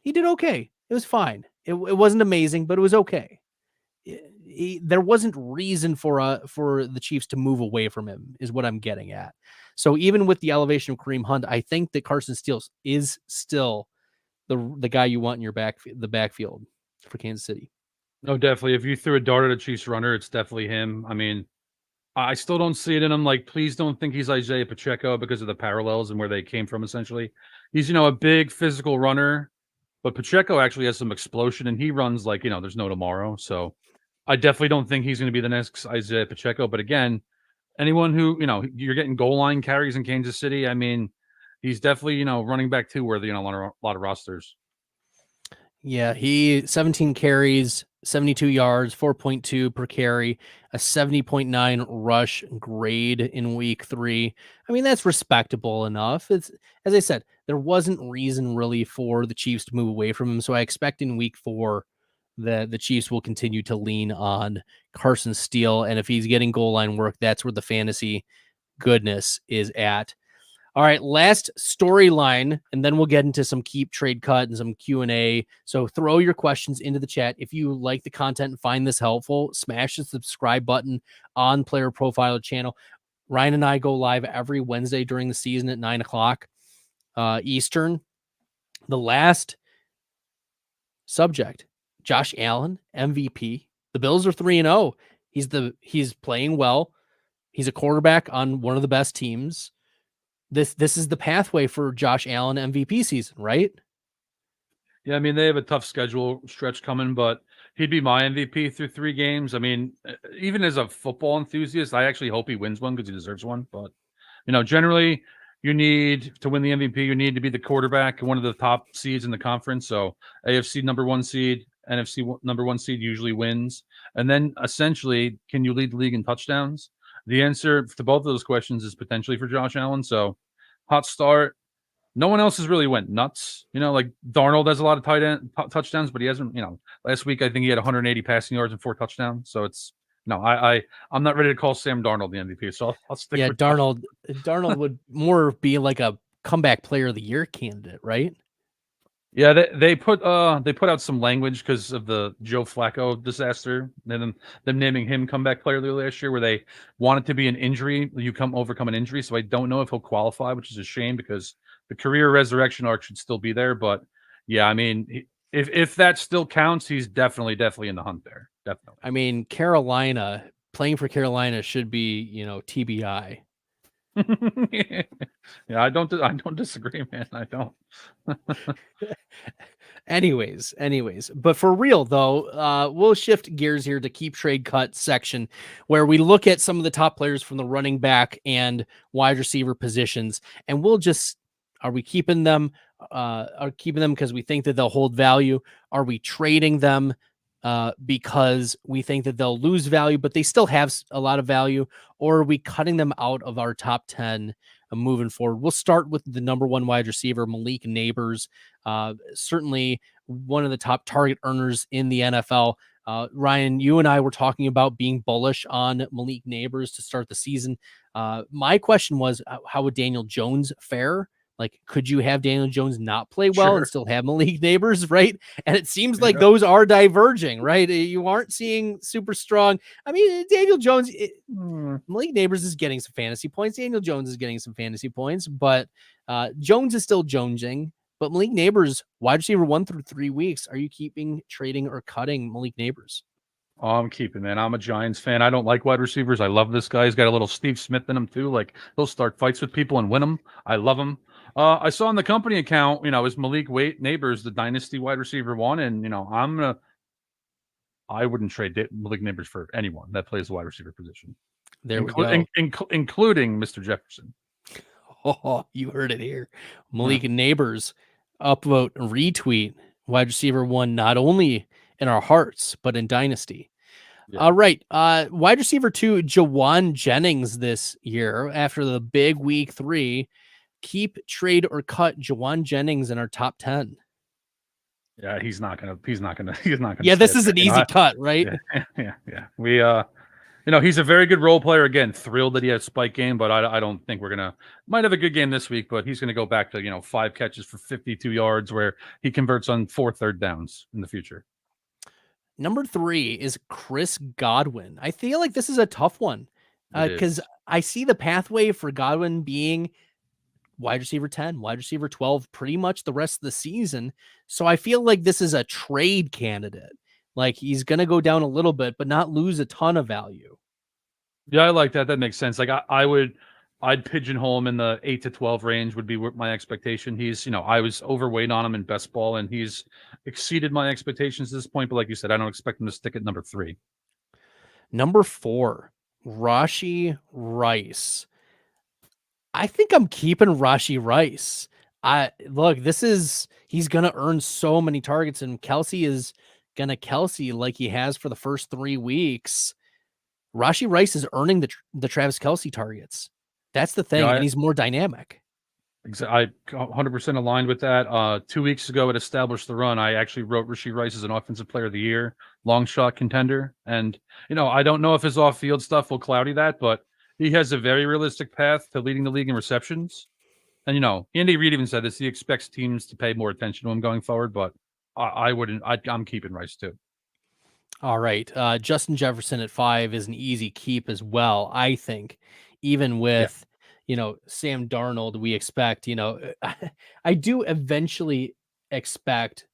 It was fine. It wasn't amazing, but it was okay. there wasn't reason for the Chiefs to move away from him, is what I'm getting at. So even with the elevation of Kareem Hunt, I think that Carson Steele is still the guy you want in your backfield for Kansas City. No, definitely. If you threw a dart at a Chiefs runner, it's definitely him. I mean, I still don't see it in him. Like, please don't think he's Isaiah Pacheco because of the parallels and where they came from, essentially. He's, a big physical runner, but Pacheco actually has some explosion, and he runs like, there's no tomorrow. So I definitely don't think he's going to be the next Isaiah Pacheco. But again, anyone who, you're getting goal line carries in Kansas City, I mean, he's definitely, running back too worthy on a lot of rosters. Yeah, he 17 carries, 72 yards, 4.2 per carry, a 70.9 rush grade in week 3. I mean, that's respectable enough. It's, as I said, there wasn't reason really for the Chiefs to move away from him. So I expect in week 4 that the Chiefs will continue to lean on Carson Steele. And if he's getting goal line work, that's where the fantasy goodness is at. All right, last storyline, and then we'll get into some keep, trade, cut, and some Q&A. So throw your questions into the chat. If you like the content and find this helpful, smash the subscribe button on Player Profiler channel. Ryan and I go live every Wednesday during the season at 9 o'clock Eastern. The last subject, Josh Allen, MVP. The Bills are 3-0. He's playing well. He's a quarterback on one of the best teams. This is the pathway for Josh Allen MVP season, right? Yeah, I mean, they have a tough schedule stretch coming, but he'd be my MVP through 3 games. I mean, even as a football enthusiast, I actually hope he wins one because he deserves one. But, generally, you need to win the MVP, you need to be the quarterback, one of the top seeds in the conference. So AFC number 1 seed, NFC number 1 seed usually wins. And then essentially, can you lead the league in touchdowns? The answer to both of those questions is potentially for Josh Allen. So hot start. No one else has really went nuts. Like Darnold has a lot of tight end touchdowns, but he hasn't, last week I think he had 180 passing yards and 4 touchdowns. So it's I'm not ready to call Sam Darnold the MVP. So I'll stick with Darnold. Darnold would more be like a comeback player of the year candidate, right? Yeah, they put out some language because of the Joe Flacco disaster, and them naming him comeback player of the year last year, where they want it to be an injury. You overcome an injury, so I don't know if he'll qualify, which is a shame because the career resurrection arc should still be there. But yeah, I mean, if that still counts, he's definitely in the hunt there. Definitely. I mean, playing for Carolina should be TBI. Yeah, I don't disagree, man. I don't. Anyways, but for real though, we'll shift gears here to keep, trade, cut section where we look at some of the top players from the running back and wide receiver positions, and are we keeping them? Because we think that they'll hold value? Are we trading them because we think that they'll lose value, but they still have a lot of value? Or are we cutting them out of our top 10 moving forward? We'll start with the number 1 wide receiver, Malik Nabers, certainly one of the top target earners in the NFL. Ryan, you and I were talking about being bullish on Malik Nabers to start the season. My question was, how would Daniel Jones fare? Like, could you have Daniel Jones not play well and still have Malik Nabers, right? And it seems like those are diverging, right? You aren't seeing super strong. I mean, Daniel Jones, Malik Nabers is getting some fantasy points. Daniel Jones is getting some fantasy points, but Jones is still jonesing. But Malik Nabers, wide receiver 1 through 3 weeks, are you keeping, trading, or cutting Malik Nabers? Oh, I'm keeping, man. I'm a Giants fan. I don't like wide receivers. I love this guy. He's got a little Steve Smith in him too. Like, he'll start fights with people and win them. I love him. I saw on the company account, is Malik Nabers the Dynasty wide receiver 1, and I wouldn't trade Malik Nabers for anyone that plays the wide receiver position. There we go, including Mr. Jefferson. Oh, you heard it here. Malik Nabers, upvote, retweet, wide receiver 1, not only in our hearts but in Dynasty. Yeah. All right, wide receiver 2, Jawan Jennings this year after the big week 3. Keep, trade, or cut Jawan Jennings in our top 10. Yeah, he's not gonna. Yeah, this is an easy cut, right? Yeah. We, he's a very good role player. Again, thrilled that he had a spike game, but I don't think might have a good game this week, but he's gonna go back to 5 catches for 52 yards, where he converts on 4 third downs in the future. Number 3 is Chris Godwin. I feel like this is a tough one because I see the pathway for Godwin being wide receiver 10, wide receiver 12, pretty much the rest of the season. So I feel like this is a trade candidate. Like he's going to go down a little bit, but not lose a ton of value. Yeah, I like that. That makes sense. Like I'd pigeonhole him in the 8 to 12 range would be my expectation. He's, I was overweight on him in best ball, and he's exceeded my expectations at this point. But like you said, I don't expect him to stick at number 3. Number 4, Rashee Rice. I think I'm keeping Rashee Rice. He's going to earn so many targets, and Kelsey is going to Kelsey like he has for the first 3 weeks. Rashee Rice is earning the Travis Kelsey targets. That's the thing, and he's more dynamic. I 100% aligned with that. 2 weeks ago at Establish the Run, I actually wrote Rashee Rice as an Offensive Player of the Year, long shot contender. And, I don't know if his off-field stuff will cloudy that, but he has a very realistic path to leading the league in receptions. And, Andy Reid even said this. He expects teams to pay more attention to him going forward, but I'm keeping Rice too. All right. Justin Jefferson at 5 is an easy keep as well, I think. Even with, Sam Darnold, we expect, I do eventually expect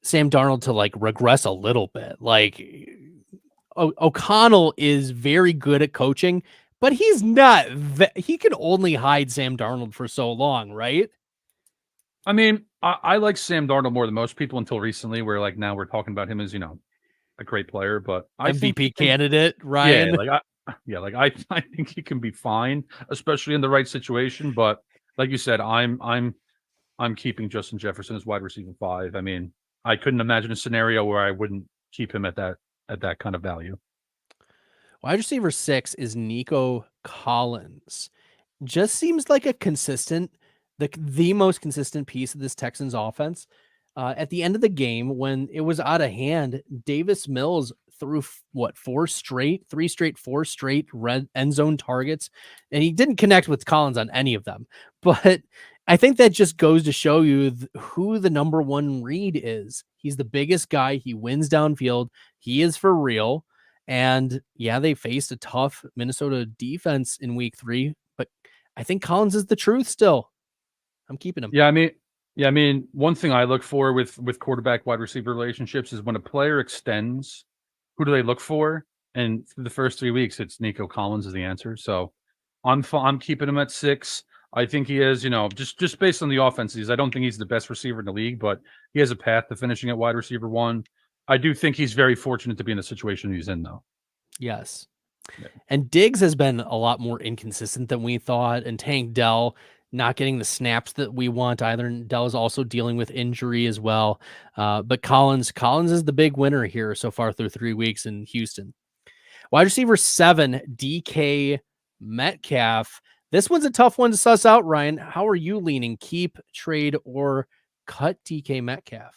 Sam Darnold to like regress a little bit. Like O'Connell is very good at coaching, but he's not, he can only hide Sam Darnold for so long, right? I mean, I like Sam Darnold more than most people until recently, where like now we're talking about him as, a great player, but I MVP think candidate, Ryan. I think he can be fine, especially in the right situation. But like you said, I'm keeping Justin Jefferson as wide receiver 5. I mean, I couldn't imagine a scenario where I wouldn't keep him at that kind of value. Wide receiver 6 is Nico Collins. Just seems like a consistent, the most consistent piece of this Texans offense. At the end of the game, when it was out of hand, Davis Mills threw 4 straight red end zone targets, and he didn't connect with Collins on any of them. But I think that just goes to show you who the number 1 read is. He's the biggest guy. He wins downfield. He is for real. And yeah, they faced a tough Minnesota defense in week 3, but I think Collins is the truth still. I'm keeping him. Yeah, I mean, one thing I look for with quarterback wide receiver relationships is when a player extends, who do they look for? And for the first 3 weeks, it's Nico Collins is the answer. So I'm keeping him at 6. I think he is, just based on the offenses. I don't think he's the best receiver in the league, but he has a path to finishing at wide receiver 1. I do think he's very fortunate to be in the situation he's in, though. Yes. Yeah. And Diggs has been a lot more inconsistent than we thought, and Tank Dell not getting the snaps that we want either. And Dell is also dealing with injury as well. But Collins is the big winner here so far through 3 weeks in Houston. Wide receiver 7, DK Metcalf. This one's a tough one to suss out, Ryan. How are you leaning? Keep, trade, or cut DK Metcalf?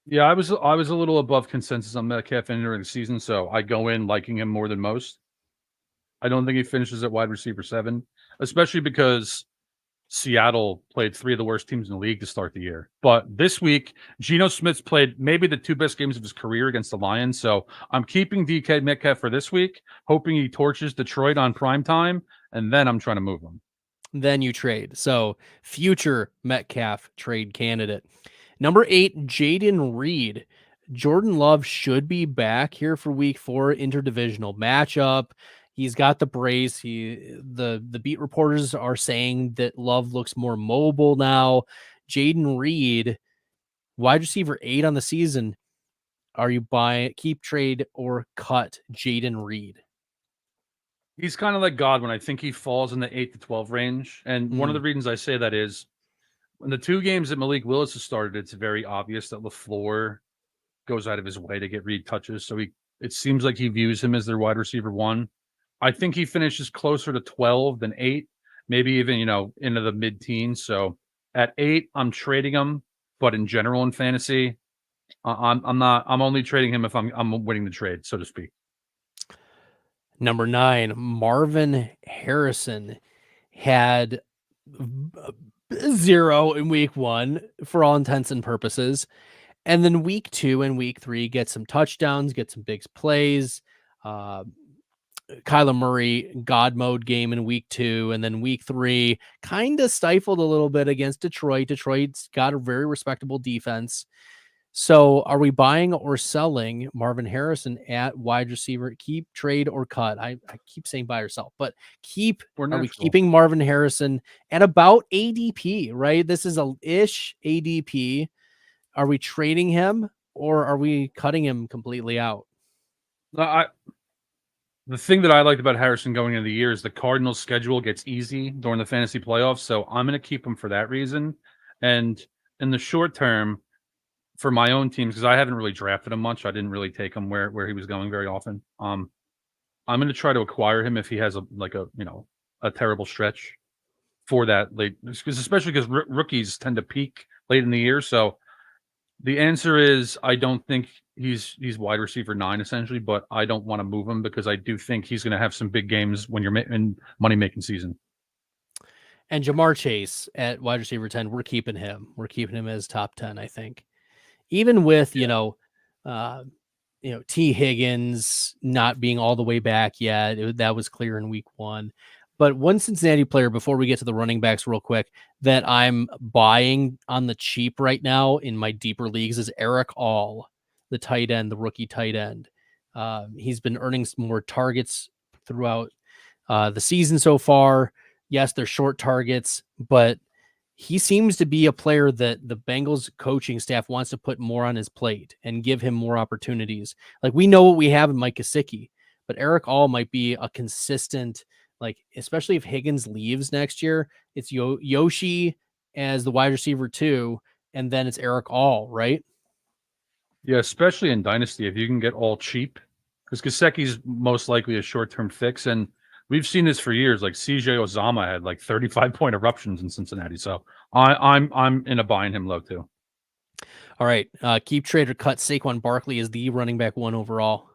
Yeah, I was a little above consensus on Metcalf entering the season, so I go in liking him more than most. I don't think he finishes at wide receiver 7, especially because Seattle played 3 of the worst teams in the league to start the year. But this week, Geno Smith's played maybe the 2 best games of his career against the Lions. So I'm keeping DK Metcalf for this week, hoping he torches Detroit on primetime, and then I'm trying to move him. Then you trade. So future Metcalf trade candidate. Number 8, Jaden Reed. Jordan Love should be back here for week 4 interdivisional matchup. He's got the brace. The beat reporters are saying that Love looks more mobile now. Jaden Reed, wide receiver 8 on the season. Are you buying, keep, trade, or cut Jaden Reed? He's kind of like Godwin. I think he falls in the 8 to 12 range. And one of the reasons I say that is when the 2 games that Malik Willis has started, it's very obvious that LaFleur goes out of his way to get Reed touches. So it seems like he views him as their wide receiver 1. I think he finishes closer to 12 than 8, maybe even, into the mid-teens. So at 8, I'm trading him, but in general in fantasy, I'm only trading him if I'm winning the trade, so to speak. Number 9, Marvin Harrison had 0 in week 1 for all intents and purposes. And then week 2 and week 3, get some touchdowns, get some big plays. Kyler Murray, God mode game in week 2. And then week 3, kind of stifled a little bit against Detroit. Detroit's got a very respectable defense. So are we buying or selling Marvin Harrison at wide receiver? Keep, trade, or cut? I keep saying buy or sell, but keep. Are we keeping Marvin Harrison at about ADP, right? This is a ish ADP. Are we trading him or are we cutting him completely out? The thing that I liked about Harrison going into the year is the Cardinals' schedule gets easy during the fantasy playoffs, so I'm going to keep him for that reason. And in the short term, for my own teams, because I haven't really drafted him much, I didn't really take him where he was going very often. I'm going to try to acquire him if he has a terrible stretch for that late, especially because rookies tend to peak late in the year. So the answer is I don't think he's wide receiver 9 essentially, but I don't want to move him because I do think he's going to have some big games when you're in money making season. And Jamar Chase at wide receiver 10, we're keeping him. We're keeping him as top 10, I think. Even with, T. Higgins not being all the way back yet, that was clear in week 1. But one Cincinnati player, before we get to the running backs real quick, that I'm buying on the cheap right now in my deeper leagues is Eric All, the tight end, the rookie tight end. He's been earning some more targets throughout the season so far. Yes, they're short targets, but he seems to be a player that the Bengals coaching staff wants to put more on his plate and give him more opportunities. Like, we know what we have in Mike Gesicki, but Eric All might be a consistent, especially if Higgins leaves next year, it's Yoshi as the wide receiver 2, and then it's Eric All, right? Yeah, especially in Dynasty, if you can get All cheap, because Gesicki's most likely a short-term fix, and we've seen this for years. Like CJ Uzomah had 35-point eruptions in Cincinnati, so I'm in a buying him low too. All right, keep, trade, or cut. Saquon Barkley is the running back 1 overall.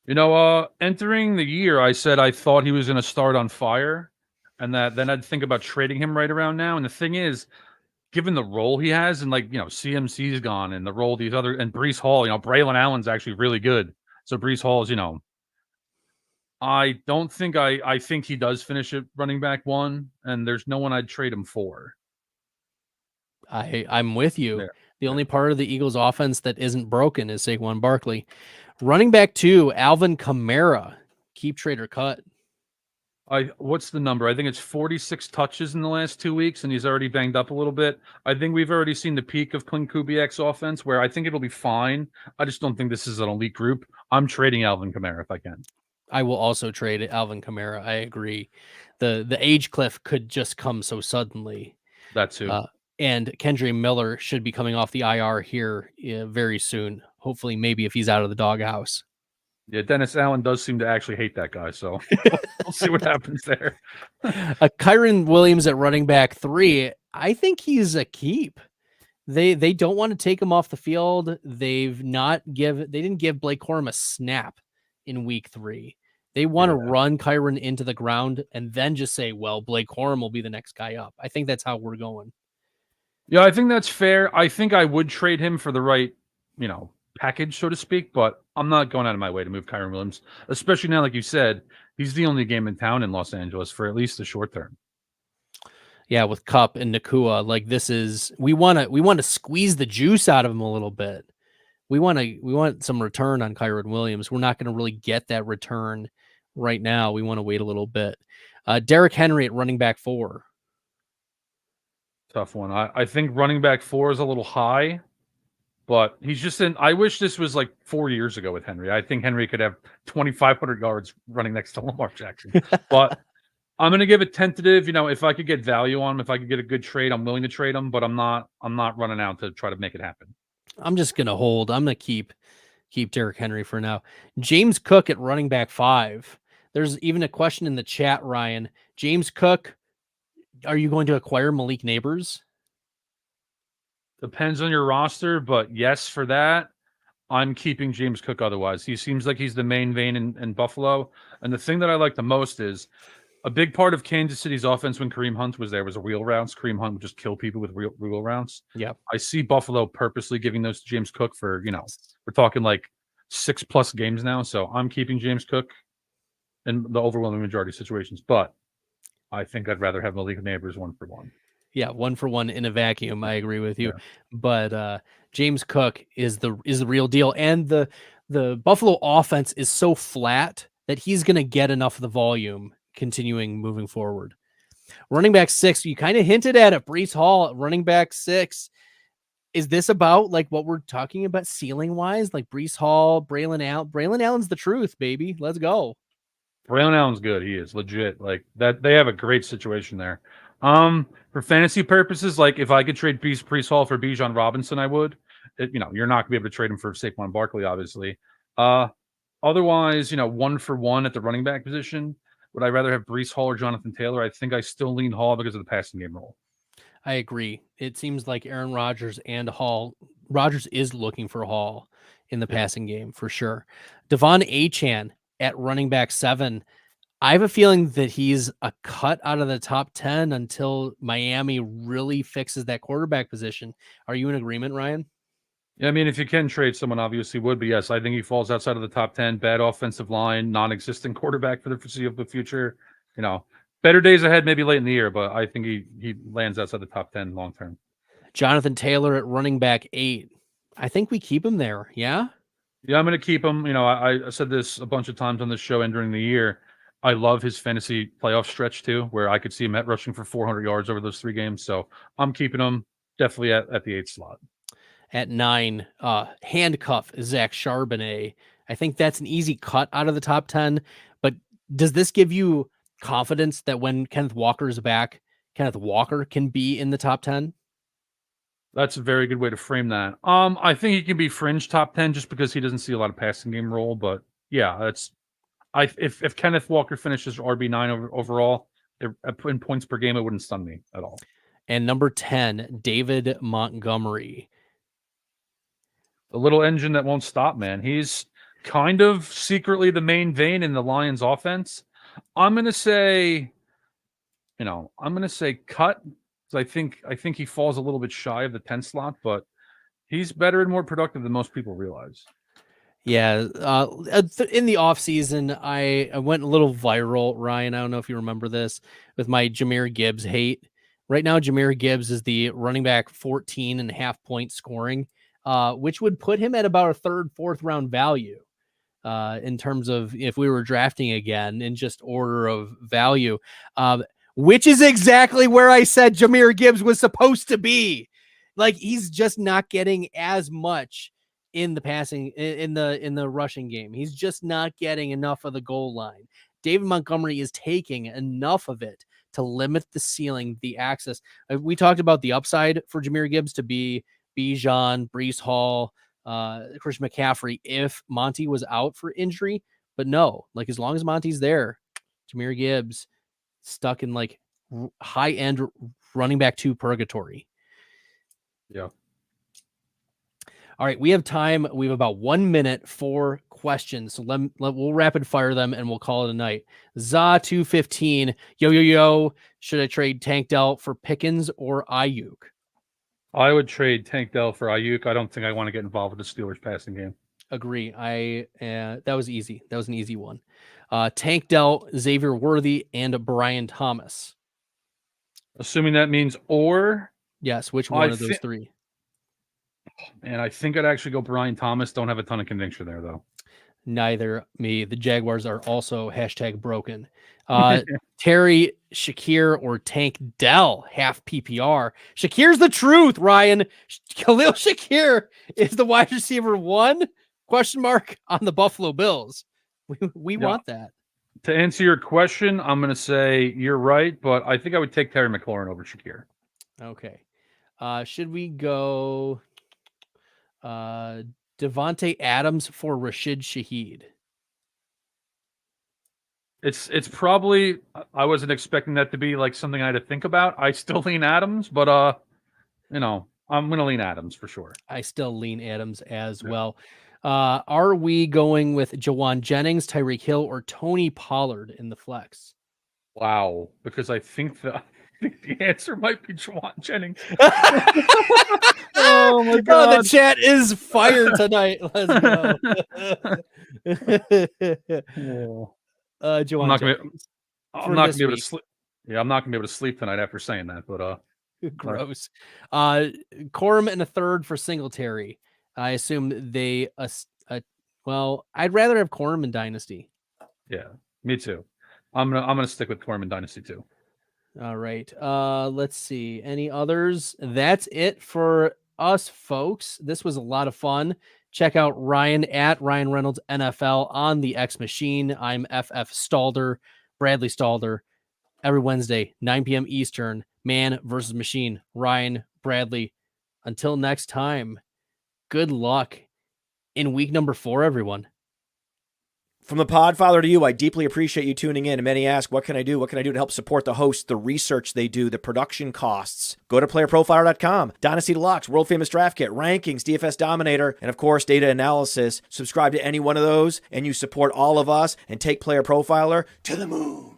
Entering the year, I said I thought he was going to start on fire, and then I'd think about trading him right around now. And the thing is, given the role he has, and CMC's gone, and the role these other, and Breece Hall, Braylon Allen's actually really good. So Breece Hall's, I don't think I think he does finish at running back 1, and there's no one I'd trade him for. I'm with you. Yeah. The only part of the Eagles offense that isn't broken is Saquon Barkley. Running back 2, Alvin Kamara. Keep, trade, or cut. What's the number? I think it's 46 touches in the last 2 weeks, and he's already banged up a little bit. I think we've already seen the peak of Clint Kubiak's offense, where I think it'll be fine. I just don't think this is an elite group. I'm trading Alvin Kamara if I can. I will also trade Alvin Kamara. I agree. The age cliff could just come so suddenly. That too. And Kendre Miller should be coming off the IR here very soon. Hopefully, maybe if he's out of the doghouse. Yeah, Dennis Allen does seem to actually hate that guy, so we'll see what happens there. Kyren Williams at running back 3. I think he's a keep. They don't want to take him off the field. They didn't give Blake Corum a snap in week 3. They want to run Kyren into the ground and then just say, well, Blake Corum will be the next guy up. I think that's how we're going. Yeah, I think that's fair. I think I would trade him for the right, package, so to speak, but I'm not going out of my way to move Kyren Williams, especially now, like you said, he's the only game in town in Los Angeles for at least the short term. Yeah, with Kupp and Nakua, this is, we want to squeeze the juice out of him a little bit. We want some return on Kyren Williams. We're not going to really get that return right now. We want to wait a little bit. Derrick Henry at running back 4. Tough one. I think running back 4 is a little high, but he's just I wish this was 4 years ago with Henry. I think Henry could have 2,500 yards running next to Lamar Jackson. But I'm going to give it tentative. If I could get value on him, if I could get a good trade, I'm willing to trade him, but I'm not running out to try to make it happen. I'm just going to hold. I'm going to keep Derrick Henry for now. James Cook at running back 5. There's even a question in the chat, Ryan. James Cook, are you going to acquire Malik Neighbors? Depends on your roster, but yes, for that, I'm keeping James Cook otherwise. He seems like he's the main vein in Buffalo. And the thing that I like the most is A big part of Kansas City's offense when Kareem Hunt was there was wheel routes. Kareem Hunt would just kill people with wheel routes. Yeah. I see Buffalo purposely giving those to James Cook for, we're talking like 6+ games now. So I'm keeping James Cook in the overwhelming majority of situations. But I think I'd rather have Malik Neighbors 1-for-1. Yeah, 1-for-1 in a vacuum. I agree with you. Yeah. But James Cook is the real deal. And the Buffalo offense is so flat that he's going to get enough of the volume continuing moving forward. Running back 6, you kind of hinted at it. Breece Hall, running back 6. Is this about like what we're talking about ceiling wise? Like Breece Hall, Braylon Allen. Braylon Allen's the truth, baby. Let's go. Braylon Allen's good. He is legit. Like that, they have a great situation there. For fantasy purposes, like if I could trade Breece Hall for Bijan Robinson, I would. You're not gonna be able to trade him for Saquon Barkley, obviously. Otherwise, 1-for-1 at the running back position. Would I rather have Breece Hall or Jonathan Taylor? I think I still lean Hall because of the passing game role. I agree. It seems like Aaron Rodgers and Hall. Rodgers is looking for Hall in the passing game for sure. Devon Achane at running back 7. I have a feeling that he's a cut out of the top 10 until Miami really fixes that quarterback position. Are you in agreement, Ryan? Yeah, I mean, if you can trade someone, obviously would, but yes, I think he falls outside of the top 10. Bad offensive line, non-existent quarterback for the foreseeable future. Better days ahead, maybe late in the year, but I think he lands outside the top 10 long term. Jonathan Taylor at running back 8. I think we keep him there. Yeah. Yeah, I'm going to keep him. I said this a bunch of times on the show and during the year. I love his fantasy playoff stretch too, where I could see him at rushing for 400 yards over those 3 games. So I'm keeping him definitely at the 8th slot. At 9, handcuff Zach Charbonnet. I think that's an easy cut out of the top 10. But does this give you confidence that when Kenneth Walker is back, Kenneth Walker can be in the top 10? That's a very good way to frame that. I think he can be fringe top 10 just because he doesn't see a lot of passing game role. But yeah, if Kenneth Walker finishes RB9 overall in points per game, it wouldn't stun me at all. And number 10, David Montgomery. The little engine that won't stop, man. He's kind of secretly the main vein in the Lions offense. I'm gonna say cut. I think he falls a little bit shy of the 10 slot, but he's better and more productive than most people realize. Yeah, in the offseason, I went a little viral, Ryan. I don't know if you remember this, with my Jahmyr Gibbs hate. Right now, Jahmyr Gibbs is the running back 14.5 point scoring, which would put him at about a 3rd, 4th round value in terms of if we were drafting again in just order of value, which is exactly where I said Jahmyr Gibbs was supposed to be. Like, he's just not getting as much in the passing, in the rushing game. He's just not getting enough of the goal line. David Montgomery is taking enough of it to limit the ceiling, the access. We talked about the upside for Jahmyr Gibbs to be Bijan, Breece Hall, Christian McCaffrey if Monty was out for injury. But no, like as long as Monty's there, Jahmyr Gibbs stuck in like high-end running back 2 purgatory. Yeah. All right, we have time. We have about 1 minute for questions. So we'll rapid fire them and we'll call it a night. Za215, yo. Should I trade Tank Dell for Pickens or Ayuk? I would trade Tank Dell for Ayuk. I don't think I want to get involved with the Steelers passing game. Agree. That was easy. That was an easy one. Tank Dell, Xavier Worthy, and Brian Thomas. Assuming that means or. Yes, which one of those 3? And I think I'd actually go Brian Thomas. Don't have a ton of conviction there, though. Neither me. The Jaguars are also #broken. Terry, Shakir, or Tank Dell, half PPR. Shakir's the truth, Ryan. Khalil Shakir is the wide receiver 1 ? On the Buffalo Bills. We want that. To answer your question, I'm going to say you're right, but I think I would take Terry McLaurin over Shakir. Okay. Should we go Devontae Adams for Rashid Shaheed? It's probably, I wasn't expecting that to be like something I had to think about. I still lean Adams, but I'm going to lean Adams for sure. I still lean Adams as well. Are we going with Jawan Jennings, Tyreek Hill, or Tony Pollard in the flex? Wow, because I think the answer might be Juwan Jennings. Oh my Oh, God. the chat is fire tonight. Let's go. Oh, Juwan Jennings I'm for not this gonna be able to week. sleep. Yeah, I'm not gonna be able to sleep tonight after saying that. But Gross. Corum and a third for Singletary. I assume they. Well, I'd rather have Corum in Dynasty. yeah, me too. I'm gonna stick with Corman Dynasty too. All right. Let's see. Any others? That's it for us, folks. This was a lot of fun. Check out Ryan at Ryan Reynolds NFL on the X Machine. I'm FF Stalder, Bradley Stalder. Every Wednesday, 9 p.m. Eastern, man versus machine. Ryan, Bradley. Until next time, good luck in week number 4, everyone. From the Podfather to you, I deeply appreciate you tuning in. And many ask, what can I do? What can I do to help support the hosts, the research they do, the production costs? Go to PlayerProfiler.com, Dynasty Deluxe, World Famous Draft Kit, Rankings, DFS Dominator, and of course, data analysis. Subscribe to any one of those, and you support all of us and take Player Profiler to the moon.